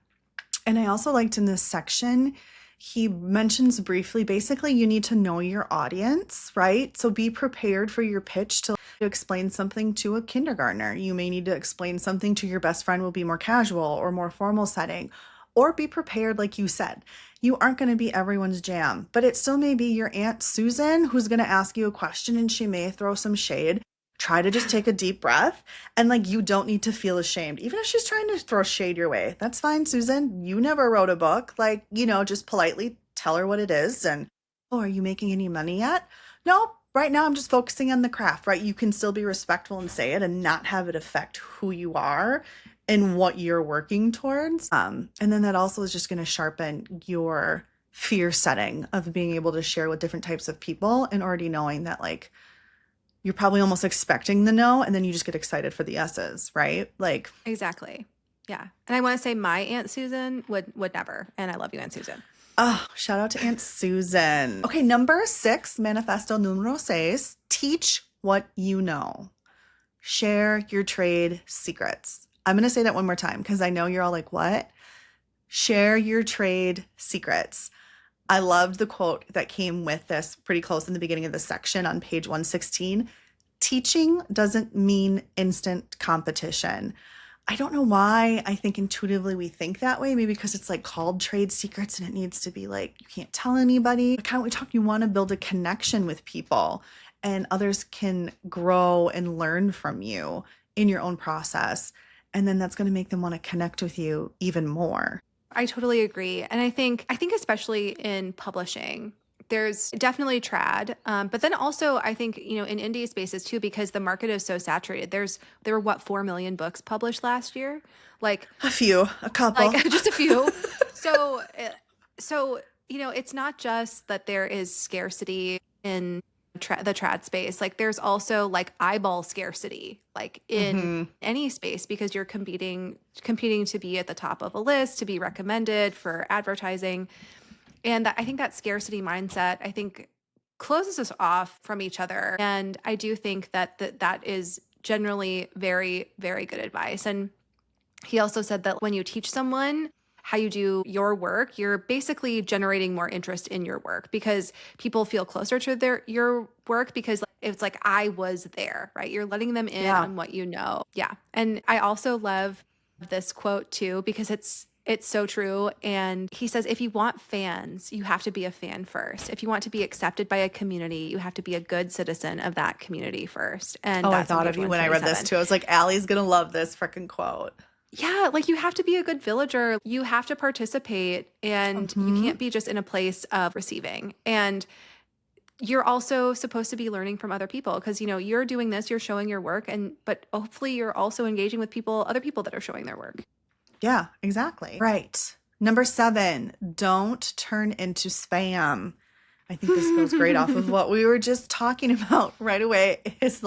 And I also liked in this section, he mentions briefly, basically you need to know your audience, right? So be prepared for your pitch to explain something to a kindergartner. You may need to explain something to your best friend will be more casual or more formal setting, or be prepared, like you said. You aren't going to be everyone's jam, but it still may be your Aunt Susan who's going to ask you a question and she may throw some shade. Try to just take a deep breath and like you don't need to feel ashamed. Even if she's trying to throw shade your way, that's fine, Susan. You never wrote a book. Like, just politely tell her what it is. And, oh, are you making any money yet? No, right now I'm just focusing on the craft, right? You can still be respectful and say it and not have it affect who you are and what you're working towards. And then that also is just going to sharpen your fear setting of being able to share with different types of people and already knowing that like, you're probably almost expecting the no, and then you just get excited for the yeses, right? Like exactly. Yeah. And I want to say my Aunt Susan would never. And I love you, Aunt Susan. Oh, shout out to Aunt Susan. Okay, number 6, manifesto numero 6, teach what you know. Share your trade secrets. I'm going to say that one more time because I know you're all like, what? Share your trade secrets. I loved the quote that came with this pretty close in the beginning of the section on page 116. Teaching doesn't mean instant competition. I don't know why I think intuitively we think that way. Maybe because it's like called trade secrets and it needs to be like, you can't tell anybody. But kind of we talk, you want to build a connection with people and others can grow and learn from you in your own process. And then that's going to make them want to connect with you even more. I totally agree. And I think especially in publishing, there's definitely trad. But then also I think, in indie spaces too, because the market is so saturated, there were 4 million books published last year? Like a couple, like just a few. So, it's not just that there is scarcity in the trad space. Like there's also like eyeball scarcity, like in any space, because you're competing to be at the top of a list, to be recommended for advertising. And I think that scarcity mindset, I think, closes us off from each other. And I do think that is generally very, very good advice. And he also said that when you teach someone how you do your work, you're basically generating more interest in your work because people feel closer to your work because it's like, I was there, right? You're letting them in on what you know. Yeah. And I also love this quote too, because it's so true. And he says, if you want fans, you have to be a fan first. If you want to be accepted by a community, you have to be a good citizen of that community first. And I thought of you when I read this too. I was like, Allie's going to love this freaking quote. Yeah, like you have to be a good villager. You have to participate and you can't be just in a place of receiving. And you're also supposed to be learning from other people because, you're doing this, you're showing your work, but hopefully you're also engaging with other people that are showing their work. Yeah, exactly. Right. Number 7, don't turn into spam. I think this goes great off of what we were just talking about right away. His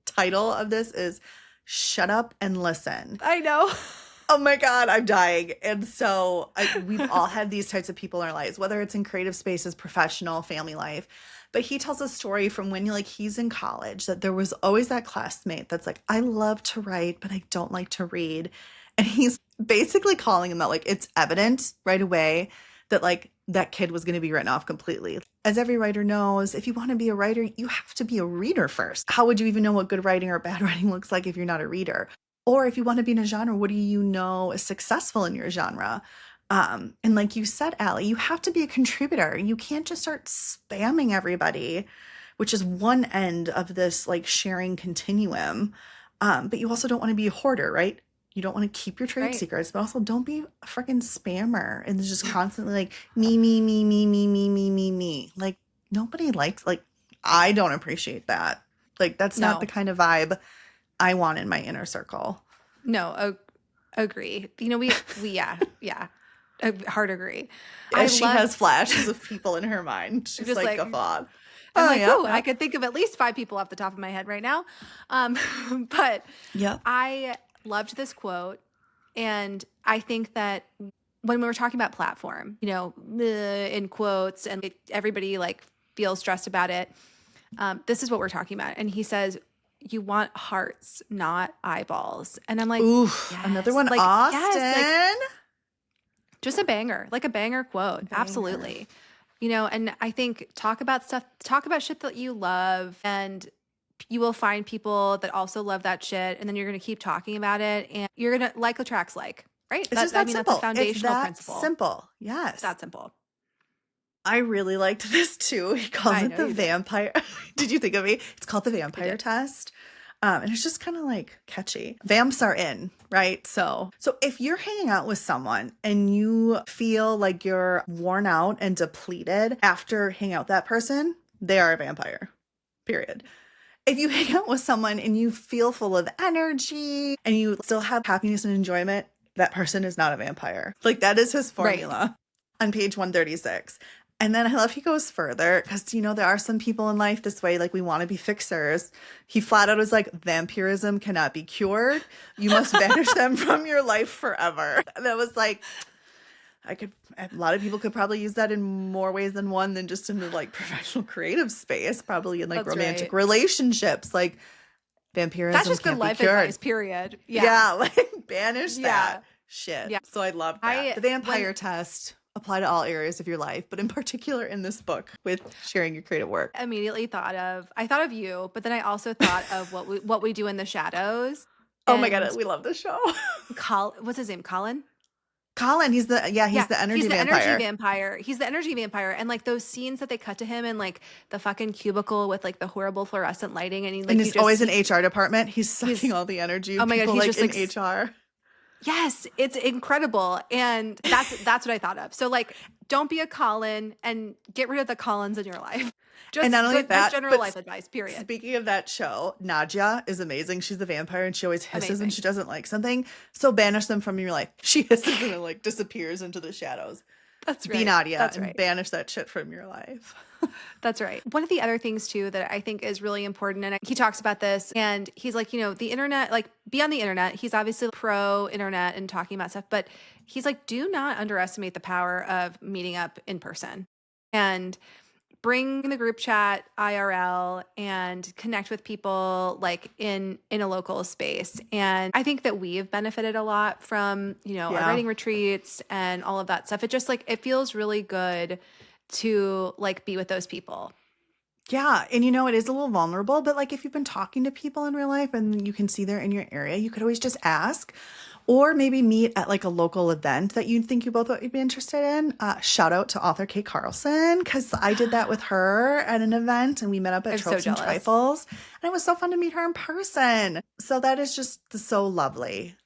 title of this is Shut Up and Listen. I know. Oh my God, I'm dying. And so we've all had these types of people in our lives, whether it's in creative spaces, professional, family life. But he tells a story from when he's in college that there was always that classmate that's like, I love to write, but I don't like to read. And he's basically calling him out, it's evident right away that that kid was going to be written off completely. As every writer knows, if you want to be a writer, you have to be a reader first. How would you even know what good writing or bad writing looks like if you're not a reader? Or if you want to be in a genre, what do you know is successful in your genre? And like you said, Allie, you have to be a contributor. You can't just start spamming everybody, which is one end of this sharing continuum. But you also don't want to be a hoarder, right? You don't want to keep your trade secrets, but also don't be a freaking spammer and just constantly me, me, me, me, me, me, me, me, me. Nobody likes, I don't appreciate that. That's not the kind of vibe I want in my inner circle. No, agree. Yeah. Hard agree. She has flashes of people in her mind. She's just like guffawed. I could think of at least 5 people off the top of my head right now. But I loved this quote. And I think that when we were talking about platform, in quotes and everybody feels stressed about it. This is what we're talking about. And he says, you want hearts, not eyeballs. And I'm like, ooh, yes. Another one, Austin. Yes, just a banger quote. Banger. Absolutely. And I think talk about shit that you love, and you will find people that also love that shit. And then you're going to keep talking about it, and you're going to like attracts like, right? It's simple. That's a foundational principle. Simple. Yes. It's that simple. I really liked this too. He calls it the vampire. Did you think of me? It's called the vampire test. And it's just kind of catchy. Vamps are in, right? So if you're hanging out with someone and you feel like you're worn out and depleted after hanging out with that person, they are a vampire, period. If you hang out with someone and you feel full of energy and you still have happiness and enjoyment, that person is not a vampire. That is his formula on page 136. And then I love he goes further because, there are some people in life this way, we want to be fixers. He flat out was like, vampirism cannot be cured. You must banish them from your life forever. And I was like, a lot of people could probably use that in more ways than one than just in the professional creative space, probably in romantic relationships. Vampirism that's just good life advice, period. Yeah, banish Yeah. that shit. Yeah. So I love that. The vampire test apply to all areas of your life, but in particular in this book with sharing your creative work. Immediately thought of you, but then I also thought of what we do in the shadows. Oh my God, we love this show. What's his name? Colin? Colin, he's the energy vampire. He's the energy vampire. He's the energy vampire. And like those scenes that they cut to him in like the fucking cubicle with like the horrible fluorescent lighting, and he's always in HR department. He's sucking all the energy of people like in HR. Yes, it's incredible. And that's what I thought of. So like, don't be a Colin and get rid of the Collins in your life. And not only that, general life advice, period. Speaking of that show, Nadia is amazing. She's the vampire and she always hisses when she doesn't like something. So banish them from your life. She hisses and then like disappears into the shadows. That's right. Be Nadia That's and right. banish that shit from your life. That's right. One of the other things too that I think is really important, and he talks about this, and he's like, you know, the internet, like be on the internet. He's obviously pro internet and talking about stuff, but he's like, do not underestimate the power of meeting up in person and bring the group chat IRL and connect with people like in a local space. And I think that we've benefited a lot from, you know, our writing retreats and all of that stuff. It just like, it feels really good to like be with those people. Yeah. And you know, it is a little vulnerable, but like if you've been talking to people in real life and you can see they're in your area, you could always just ask. Or maybe meet at like a local event that you think you both would be interested in. Shout out to author Kate Carlson, because I did that with her at an event and we met up at Tropes and Trifles. And it was so fun to meet her in person. So that is just so lovely.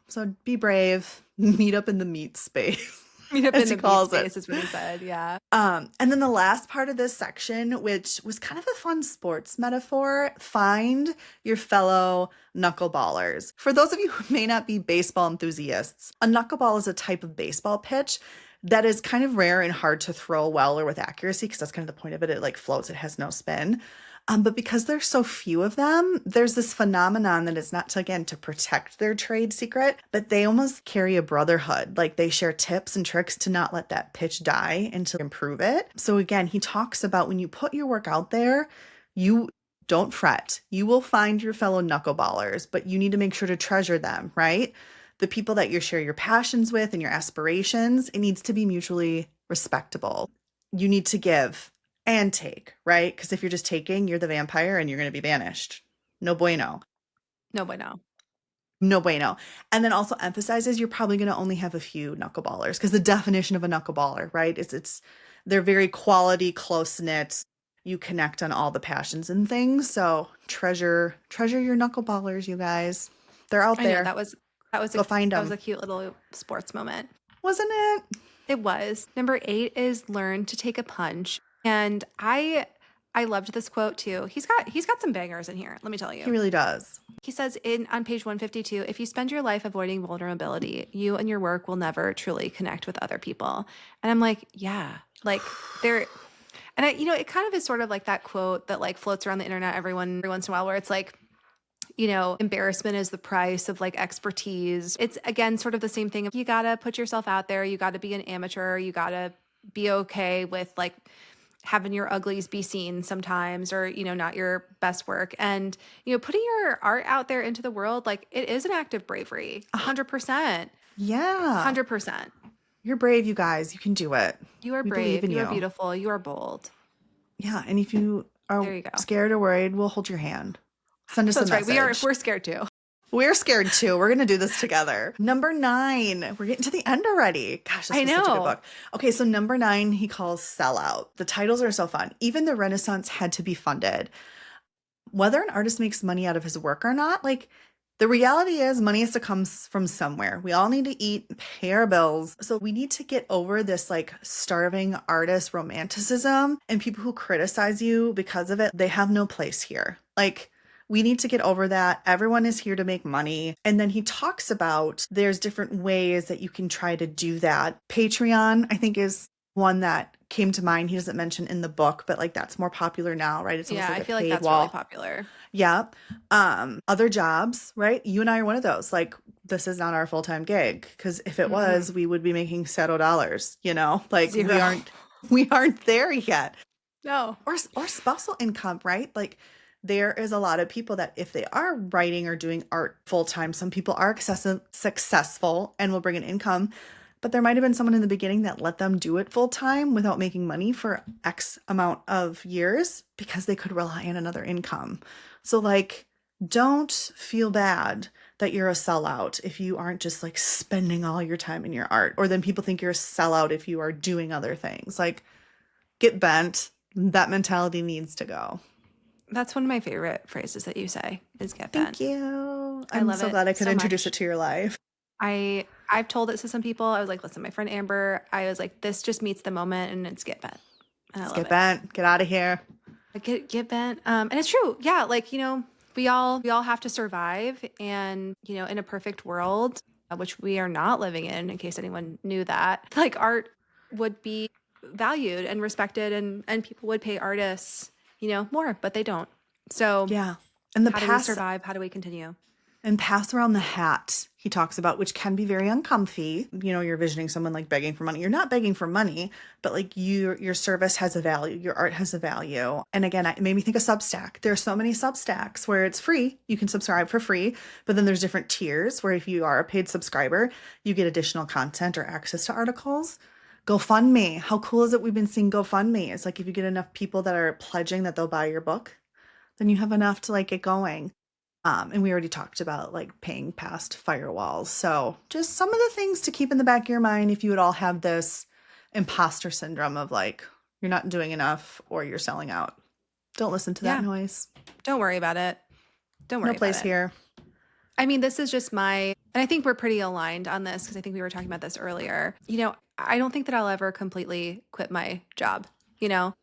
So be brave, meet up in the meat space. Meet up in the meat space is what he said, yeah. And then the last part of this section, which was kind of a fun sports metaphor, find your fellow knuckleballers. For those of you who may not be baseball enthusiasts, a knuckleball is a type of baseball pitch that is kind of rare and hard to throw well or with accuracy, because that's kind of the point of it. It like floats, it has no spin. But because there's so few of them, there's this phenomenon that is not to, again, to protect their trade secret, but they almost carry a brotherhood. Like they share tips and tricks to not let that pitch die and to improve it. So again, he talks about when you put your work out there, you don't fret. You will find your fellow knuckleballers, but you need to make sure to treasure them, right? The people that you share your passions with and your aspirations, it needs to be mutually respectable. You need to give and take, right? Because if you're just taking, you're the vampire and you're going to be banished. No bueno. No bueno. No bueno. And then also emphasizes you're probably going to only have a few knuckleballers, because the definition of a knuckleballer, right? It's they're very quality, close-knit. You connect on all the passions and things. So treasure your knuckleballers, you guys. They're out there. That was Go find them. That was a cute little sports moment. Wasn't it? It was. Number 8 is learn to take a punch. And I loved this quote too. He's got some bangers in here, let me tell you. He really does. He says on page 152, if you spend your life avoiding vulnerability, you and your work will never truly connect with other people. And I'm like, yeah, like there, and it kind of is sort of like that quote that like floats around the internet every once in a while, where it's like, you know, embarrassment is the price of like expertise. It's again, sort of the same thing. You got to put yourself out there. You got to be an amateur. You got to be okay with like having your uglies be seen sometimes, or, you know, not your best work. And, you know, putting your art out there into the world, like it is an act of bravery. 100%. Yeah. 100%. You're brave, you guys. You can do it. You are brave. You are beautiful. You are bold. Yeah. And if you are scared or worried, we'll hold your hand. Send us a message. That's right. We're scared too. We're scared too. We're going to do this together. Number 9. We're getting to the end already. Gosh, this was such a good book. Okay, so number 9 he calls Sellout. The titles are so fun. Even the Renaissance had to be funded. Whether an artist makes money out of his work or not, like the reality is money has to come from somewhere. We all need to eat, pay our bills. So we need to get over this like starving artist romanticism, and people who criticize you because of it, they have no place here. Like, we need to get over that. Everyone is here to make money. And then he talks about there's different ways that you can try to do that. Patreon, I think, is one that came to mind. He doesn't mention in the book, but like that's more popular now, right? It's yeah, like I feel like that's really popular. Yeah. Other jobs, right? You and I are one of those. Like, this is not our full-time gig, because if it was, we would be making $0, you know? Like we aren't there yet. No. Or spousal income, right? Like, there is a lot of people that if they are writing or doing art full time, some people are successful and will bring an income. But there might have been someone in the beginning that let them do it full time without making money for X amount of years because they could rely on another income. So like, don't feel bad that you're a sellout if you aren't just like spending all your time in your art, or then people think you're a sellout if you are doing other things. Like, get bent. That mentality needs to go. That's one of my favorite phrases that you say is get bent. Thank you. I I'm love so it glad I could so introduce much. it to your life. I've told it to some people. I was like, listen, my friend Amber, I was like, this just meets the moment and it's get bent. And I love Get it. bent. Get out of here. Like, get bent. And it's true. Yeah. Like, you know, we all have to survive, and, you know, in a perfect world, which we are not living in case anyone knew that, like art would be valued and respected, and people would pay artists, you know, more, but they don't. So yeah. And how do we survive? How do we continue? And pass around the hat, he talks about, which can be very uncomfy. You know, you're visioning someone like begging for money. You're not begging for money, but like your service has a value. Your art has a value. And again, it made me think of Substack. There's so many Substacks where it's free. You can subscribe for free, but then there's different tiers where if you are a paid subscriber, you get additional content or access to articles. GoFundMe. How cool is it? We've been seeing GoFundMe. It's like if you get enough people that are pledging that they'll buy your book, then you have enough to like get going. And we already talked about like paying past firewalls. So just some of the things to keep in the back of your mind if you would all have this imposter syndrome of like, you're not doing enough or you're selling out. Don't listen to that noise. Don't worry about it. Don't worry about it. No place here. I mean, this is just and I think we're pretty aligned on this because I think we were talking about this earlier. You know, I don't think that I'll ever completely quit my job, you know?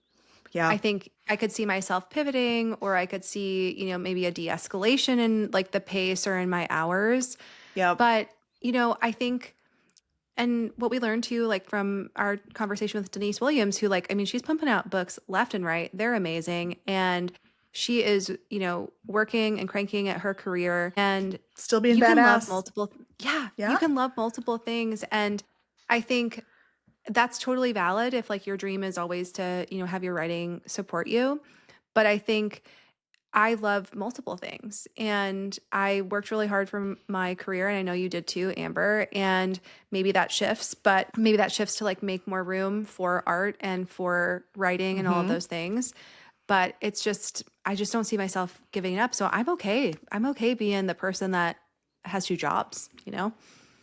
Yeah. I think I could see myself pivoting, or I could see, you know, maybe a de-escalation in like the pace or in my hours. Yeah. But, you know, I think, and what we learned too, like from our conversation with Denise Williams, who like, I mean, she's pumping out books left and right. They're amazing. And she is, you know, working and cranking at her career and still being you badass. Can love multiple. Yeah. You can love multiple things. And I think that's totally valid if like your dream is always to, you know, have your writing support you. But I think I love multiple things, and I worked really hard for my career, and I know you did too, Amber, and maybe that shifts, but maybe that shifts to like make more room for art and for writing and all of those things. But it's just, I just don't see myself giving up. So I'm okay. I'm okay being the person that has two jobs, you know?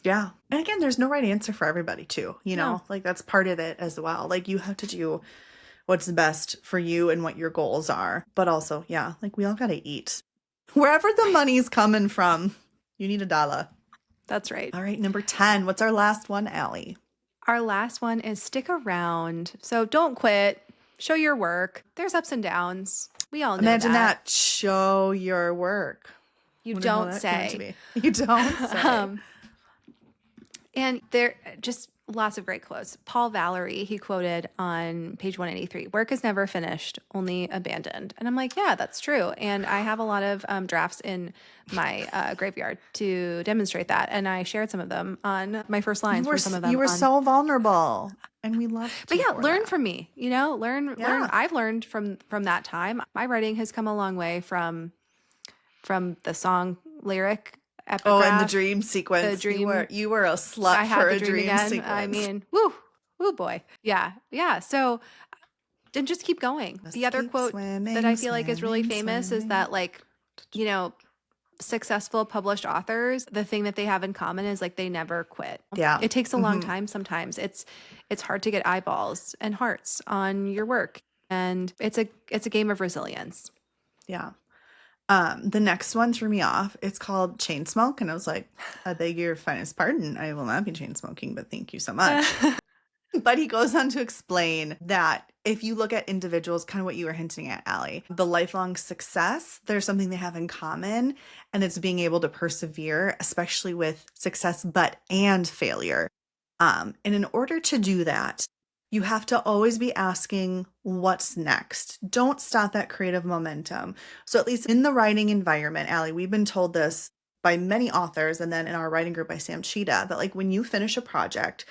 Yeah. And again, there's no right answer for everybody too, you know, like that's part of it as well. Like you have to do what's best for you and what your goals are. But also, yeah, like we all got to eat. Wherever the money's coming from, you need $1. That's right. All right. Number 10. What's our last one, Allie? Our last one is stick around. So don't quit. Show your work. There's ups and downs. We all know Imagine that. Show your work. You don't say. You don't say. And there just lots of great quotes. Paul Valery, he quoted on page 183, work is never finished, only abandoned. And I'm like, yeah, that's true. And I have a lot of drafts in my graveyard to demonstrate that. And I shared some of them on my first lines for some of them. You were so vulnerable. And we love But yeah, learn from me, you know, learn. I've learned from that time. My writing has come a long way from the song lyric epigraph. Oh, and the dream sequence. The dream. You were a slut for a dream sequence. I mean, woo boy. Yeah. So then just keep going. The other quote that I feel like is really famous is that like, you know, successful published authors, the thing that they have in common is like they never quit. Yeah. It takes a long time sometimes. It's hard to get eyeballs and hearts on your work. And it's a game of resilience. Yeah. The next one threw me off. It's called Chain Smoke. And I was like, I beg your finest pardon. I will not be chain smoking, but thank you so much. But he goes on to explain that if you look at individuals, kind of what you were hinting at, Allie, the lifelong success, there's something they have in common, and it's being able to persevere, especially with success, and failure. And in order to do that, you have to always be asking what's next. Don't stop that creative momentum. So at least in the writing environment, Allie, we've been told this by many authors, and then in our writing group by Sam Cheetah, that like when you finish a project,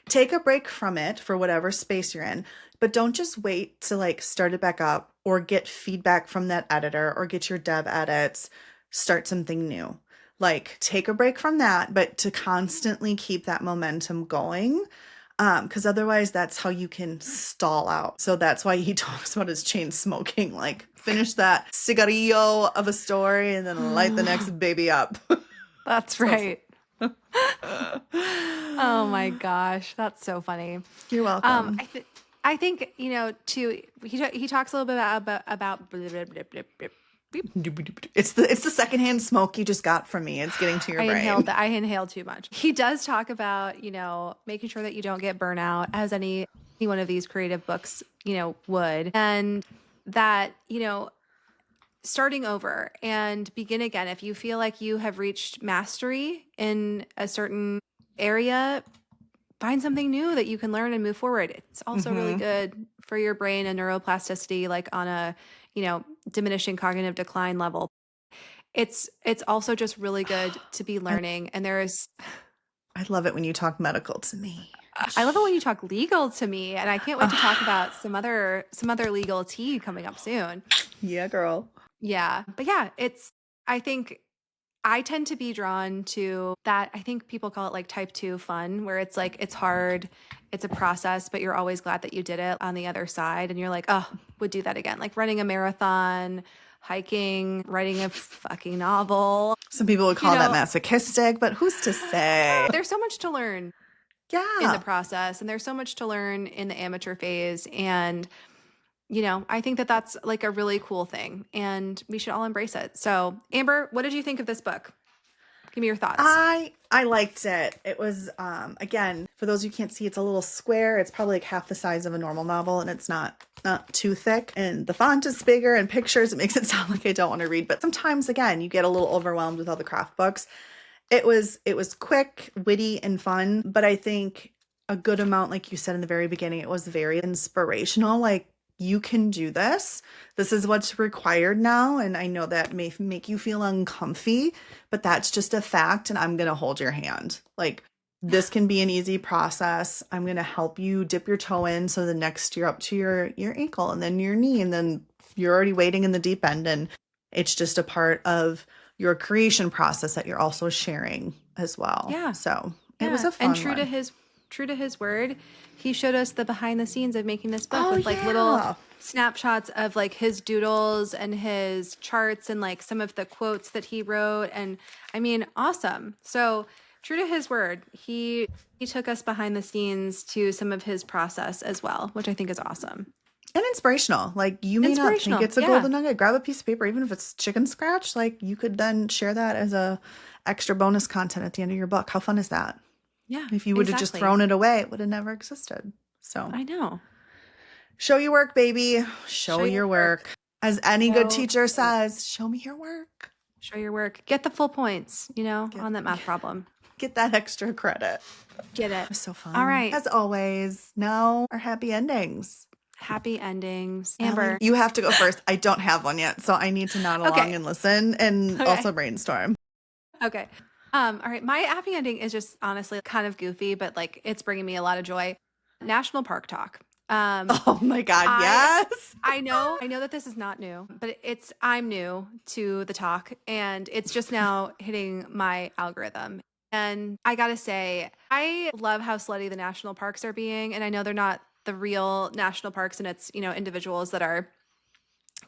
take a break from it for whatever space you're in, but don't just wait to like start it back up or get feedback from that editor or get your dev edits, start something new. Like take a break from that, but to constantly keep that momentum going. Because otherwise that's how you can stall out. So that's why he talks about his chain smoking, like finish that cigarillo of a story and then light the next baby up. That's right. Oh my gosh, that's so funny. You're welcome. I think, you know, too, he talks a little bit about it's the secondhand smoke you just got from me. It's getting to your brain. I inhaled too much. He does talk about, you know, making sure that you don't get burnout, as any one of these creative books, you know, would. And that, you know, starting over and begin again. If you feel like you have reached mastery in a certain area, find something new that you can learn and move forward. It's also really good for your brain and neuroplasticity, like on a, you know, diminishing cognitive decline level. It's also just really good to be learning. And I love it when you talk medical to me. I love it when you talk legal to me, and I can't wait to talk about some other legal tea coming up soon. Yeah, girl. Yeah. But yeah, I think I tend to be drawn to that. I think people call it like type 2 fun, where it's like, it's hard, it's a process, but you're always glad that you did it on the other side. And you're like, oh, would do that again. Like running a marathon, hiking, writing a fucking novel. Some people would call that masochistic, but who's to say? There's so much to learn in the process, and there's so much to learn in the amateur phase. And you know, I think that that's like a really cool thing, and we should all embrace it. So, Amber, what did you think of this book? Give me your thoughts. I liked it. It was, again, for those who can't see, it's a little square. It's probably like half the size of a normal novel, and it's not too thick. And the font is bigger, and pictures, it makes it sound like I don't want to read. But sometimes, again, you get a little overwhelmed with all the craft books. It was quick, witty, and fun. But I think a good amount, like you said in the very beginning, it was very inspirational. Like, you can do this. This is what's required now. And I know that may make you feel uncomfy, but that's just a fact. And I'm going to hold your hand. Like, this can be an easy process. I'm going to help you dip your toe in. So the next you're up to your ankle and then your knee, and then you're already wading in the deep end. And it's just a part of your creation process that you're also sharing as well. Yeah. So it was a fun one. True to his word, he showed us the behind the scenes of making this book with like little snapshots of like his doodles and his charts and like some of the quotes that he wrote. And I mean, awesome. So true to his word, he took us behind the scenes to some of his process as well, which I think is awesome. And inspirational. Like, you may not think it's a golden nugget. Grab a piece of paper, even if it's chicken scratch. Like, you could then share that as a extra bonus content at the end of your book. How fun is that? Yeah. If you would have just thrown it away, it would have never existed. So I know. Show your work, baby. Show your work. As any good teacher says, show me your work. Show your work. Get the full points, on that math problem. Get that extra credit. Get it. It was so fun. All right. As always, now our happy endings. Happy endings. Amber. You have to go first. I don't have one yet, so I need to nod along and listen and also brainstorm. Okay. All right. My happy ending is just honestly kind of goofy, but like it's bringing me a lot of joy. National Park Talk. Oh my God. Yes. I know that this is not new, but I'm new to the talk, and it's just now hitting my algorithm. And I gotta say, I love how slutty the national parks are being. And I know they're not the real national parks, and it's, individuals that are,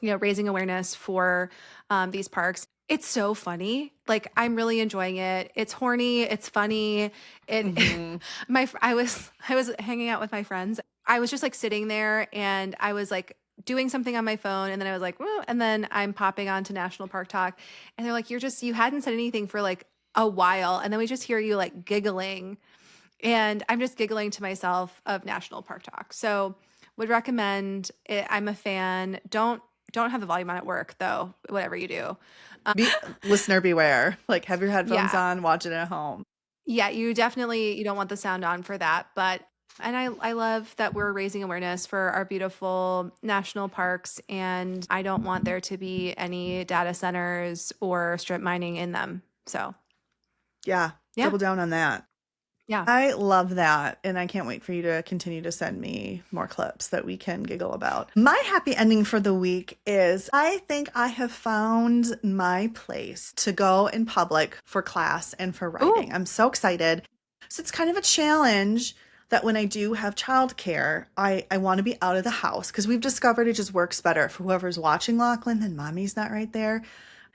raising awareness for these parks. It's so funny. Like, I'm really enjoying it. It's horny. It's funny. I was hanging out with my friends. I was just like sitting there, and I was like doing something on my phone, and then I was like, whoa, and then I'm popping on to National Park Talk, and they're like, you hadn't said anything for like a while, and then we just hear you like giggling, and I'm just giggling to myself of National Park Talk. So would recommend it. I'm a fan. Don't have the volume on at work though, whatever you do. Listener beware. Like, have your headphones on, watch it at home. Yeah, you don't want the sound on for that. But, and I love that we're raising awareness for our beautiful national parks, and I don't want there to be any data centers or strip mining in them. So yeah. Double down on that. Yeah. I love that. And I can't wait for you to continue to send me more clips that we can giggle about. My happy ending for the week is I think I have found my place to go in public for class and for writing. Ooh. I'm so excited. So it's kind of a challenge that when I do have childcare, I want to be out of the house because we've discovered it just works better for whoever's watching Lachlan, then mommy's not right there.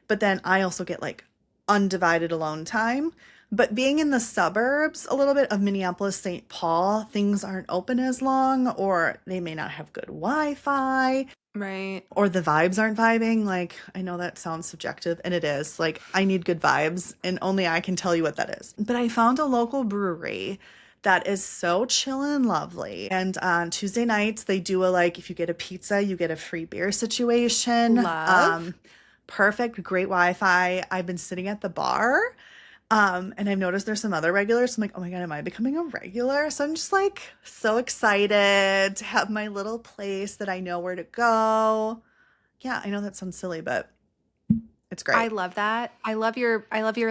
But then I also get like undivided alone time. But being in the suburbs a little bit of Minneapolis, St. Paul, things aren't open as long, or they may not have good Wi-Fi, Right. or the vibes aren't vibing. Like, I know that sounds subjective, and it is. Like, I need good vibes, and only I can tell you what that is. But I found a local brewery that is so chill and lovely. And on Tuesday nights, they do a like, if you get a pizza, you get a free beer situation. Love. Perfect, great Wi-Fi. I've been sitting at the bar. And I've noticed there's some other regulars. So I'm like, oh my God, am I becoming a regular? So I'm just like so excited to have my little place that I know where to go. Yeah, I know that sounds silly, but it's great. I love that. I love your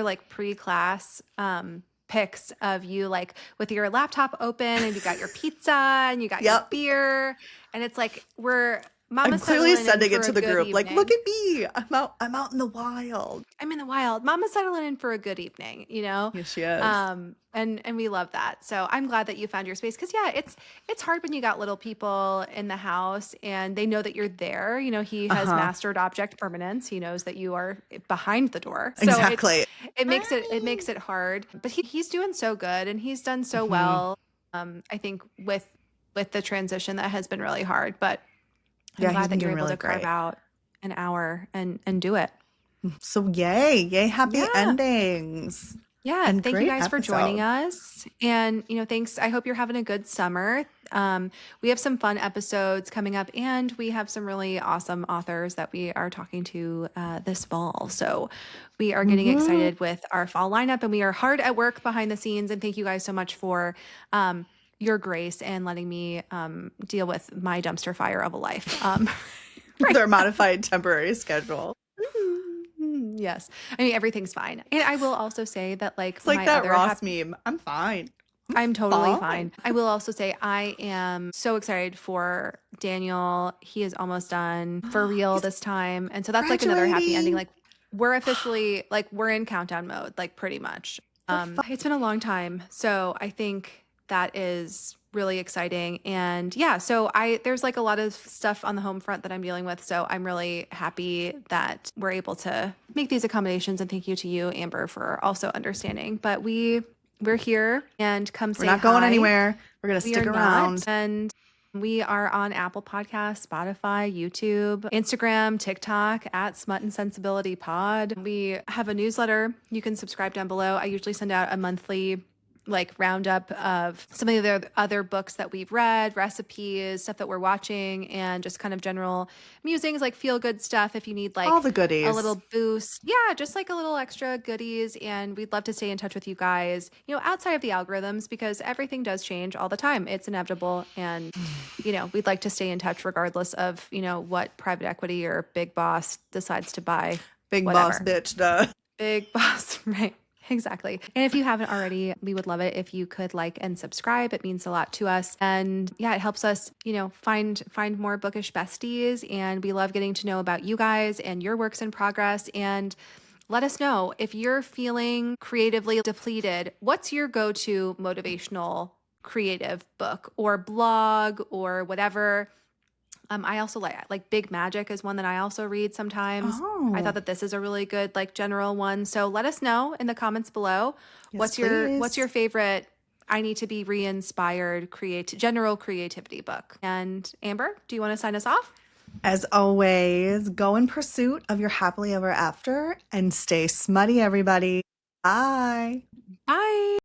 like pre-class pics of you like with your laptop open and you got your pizza and you got your beer. And it's like I'm clearly sending it to the group. Evening. Like, look at me. I'm out in the wild. I'm in the wild. Mama's settling in for a good evening, you know? Yes, she is. And we love that. So I'm glad that you found your space. Cause yeah, it's hard when you got little people in the house and they know that you're there. You know, he has mastered object permanence. He knows that you are behind the door. So exactly. It makes it hard, but he's doing so good and he's done so well. I think with the transition that has been really hard, but I'm glad that you're able to carve out an hour and do it. So yay happy endings. Yeah, and thank you guys for joining us. And, you know, thanks. I hope you're having a good summer. We have some fun episodes coming up and we have some really awesome authors that we are talking to this fall. So we are getting excited with our fall lineup and we are hard at work behind the scenes. And thank you guys so much for your grace and letting me deal with my dumpster fire of a life. Their modified temporary schedule. Yes. I mean, everything's fine. And I will also say that like, it's like that Ross meme. I'm fine. I'm totally fine. I will also say I am so excited for Daniel. He is almost done for real this time. And so that's like another happy ending. Like we're officially like we're in countdown mode, like pretty much. It's been a long time. So I think that is really exciting. And yeah, so there's like a lot of stuff on the home front that I'm dealing with. So I'm really happy that we're able to make these accommodations. And thank you to you, Amber, for also understanding. But we're here and come say hi. We're not going anywhere. We're going to stick around. And we are on Apple Podcasts, Spotify, YouTube, Instagram, TikTok at Smut and Sensibility Pod. We have a newsletter. You can subscribe down below. I usually send out a monthly like roundup of some of the other books that we've read, recipes, stuff that we're watching, and just kind of general musings, like feel good stuff if you need like all the goodies, a little boost. Yeah, just like a little extra goodies. And we'd love to stay in touch with you guys, you know, outside of the algorithms, because everything does change all the time. It's inevitable. And, you know, we'd like to stay in touch regardless of, you know, what private equity or big boss decides to buy. Big boss bitch, duh. Big boss, right. Exactly. And if you haven't already, we would love it if you could like and subscribe. It means a lot to us. And yeah, it helps us, you know, find more bookish besties. And we love getting to know about you guys and your works in progress. And let us know if you're feeling creatively depleted, what's your go-to motivational creative book or blog or whatever. I also like Big Magic is one that I also read sometimes. I thought that this is a really good like general one. So let us know in the comments below. What's your favorite I need to be re-inspired general creativity book? And Amber, do you want to sign us off? As always, go in pursuit of your happily ever after and stay smutty, everybody. Bye. Bye.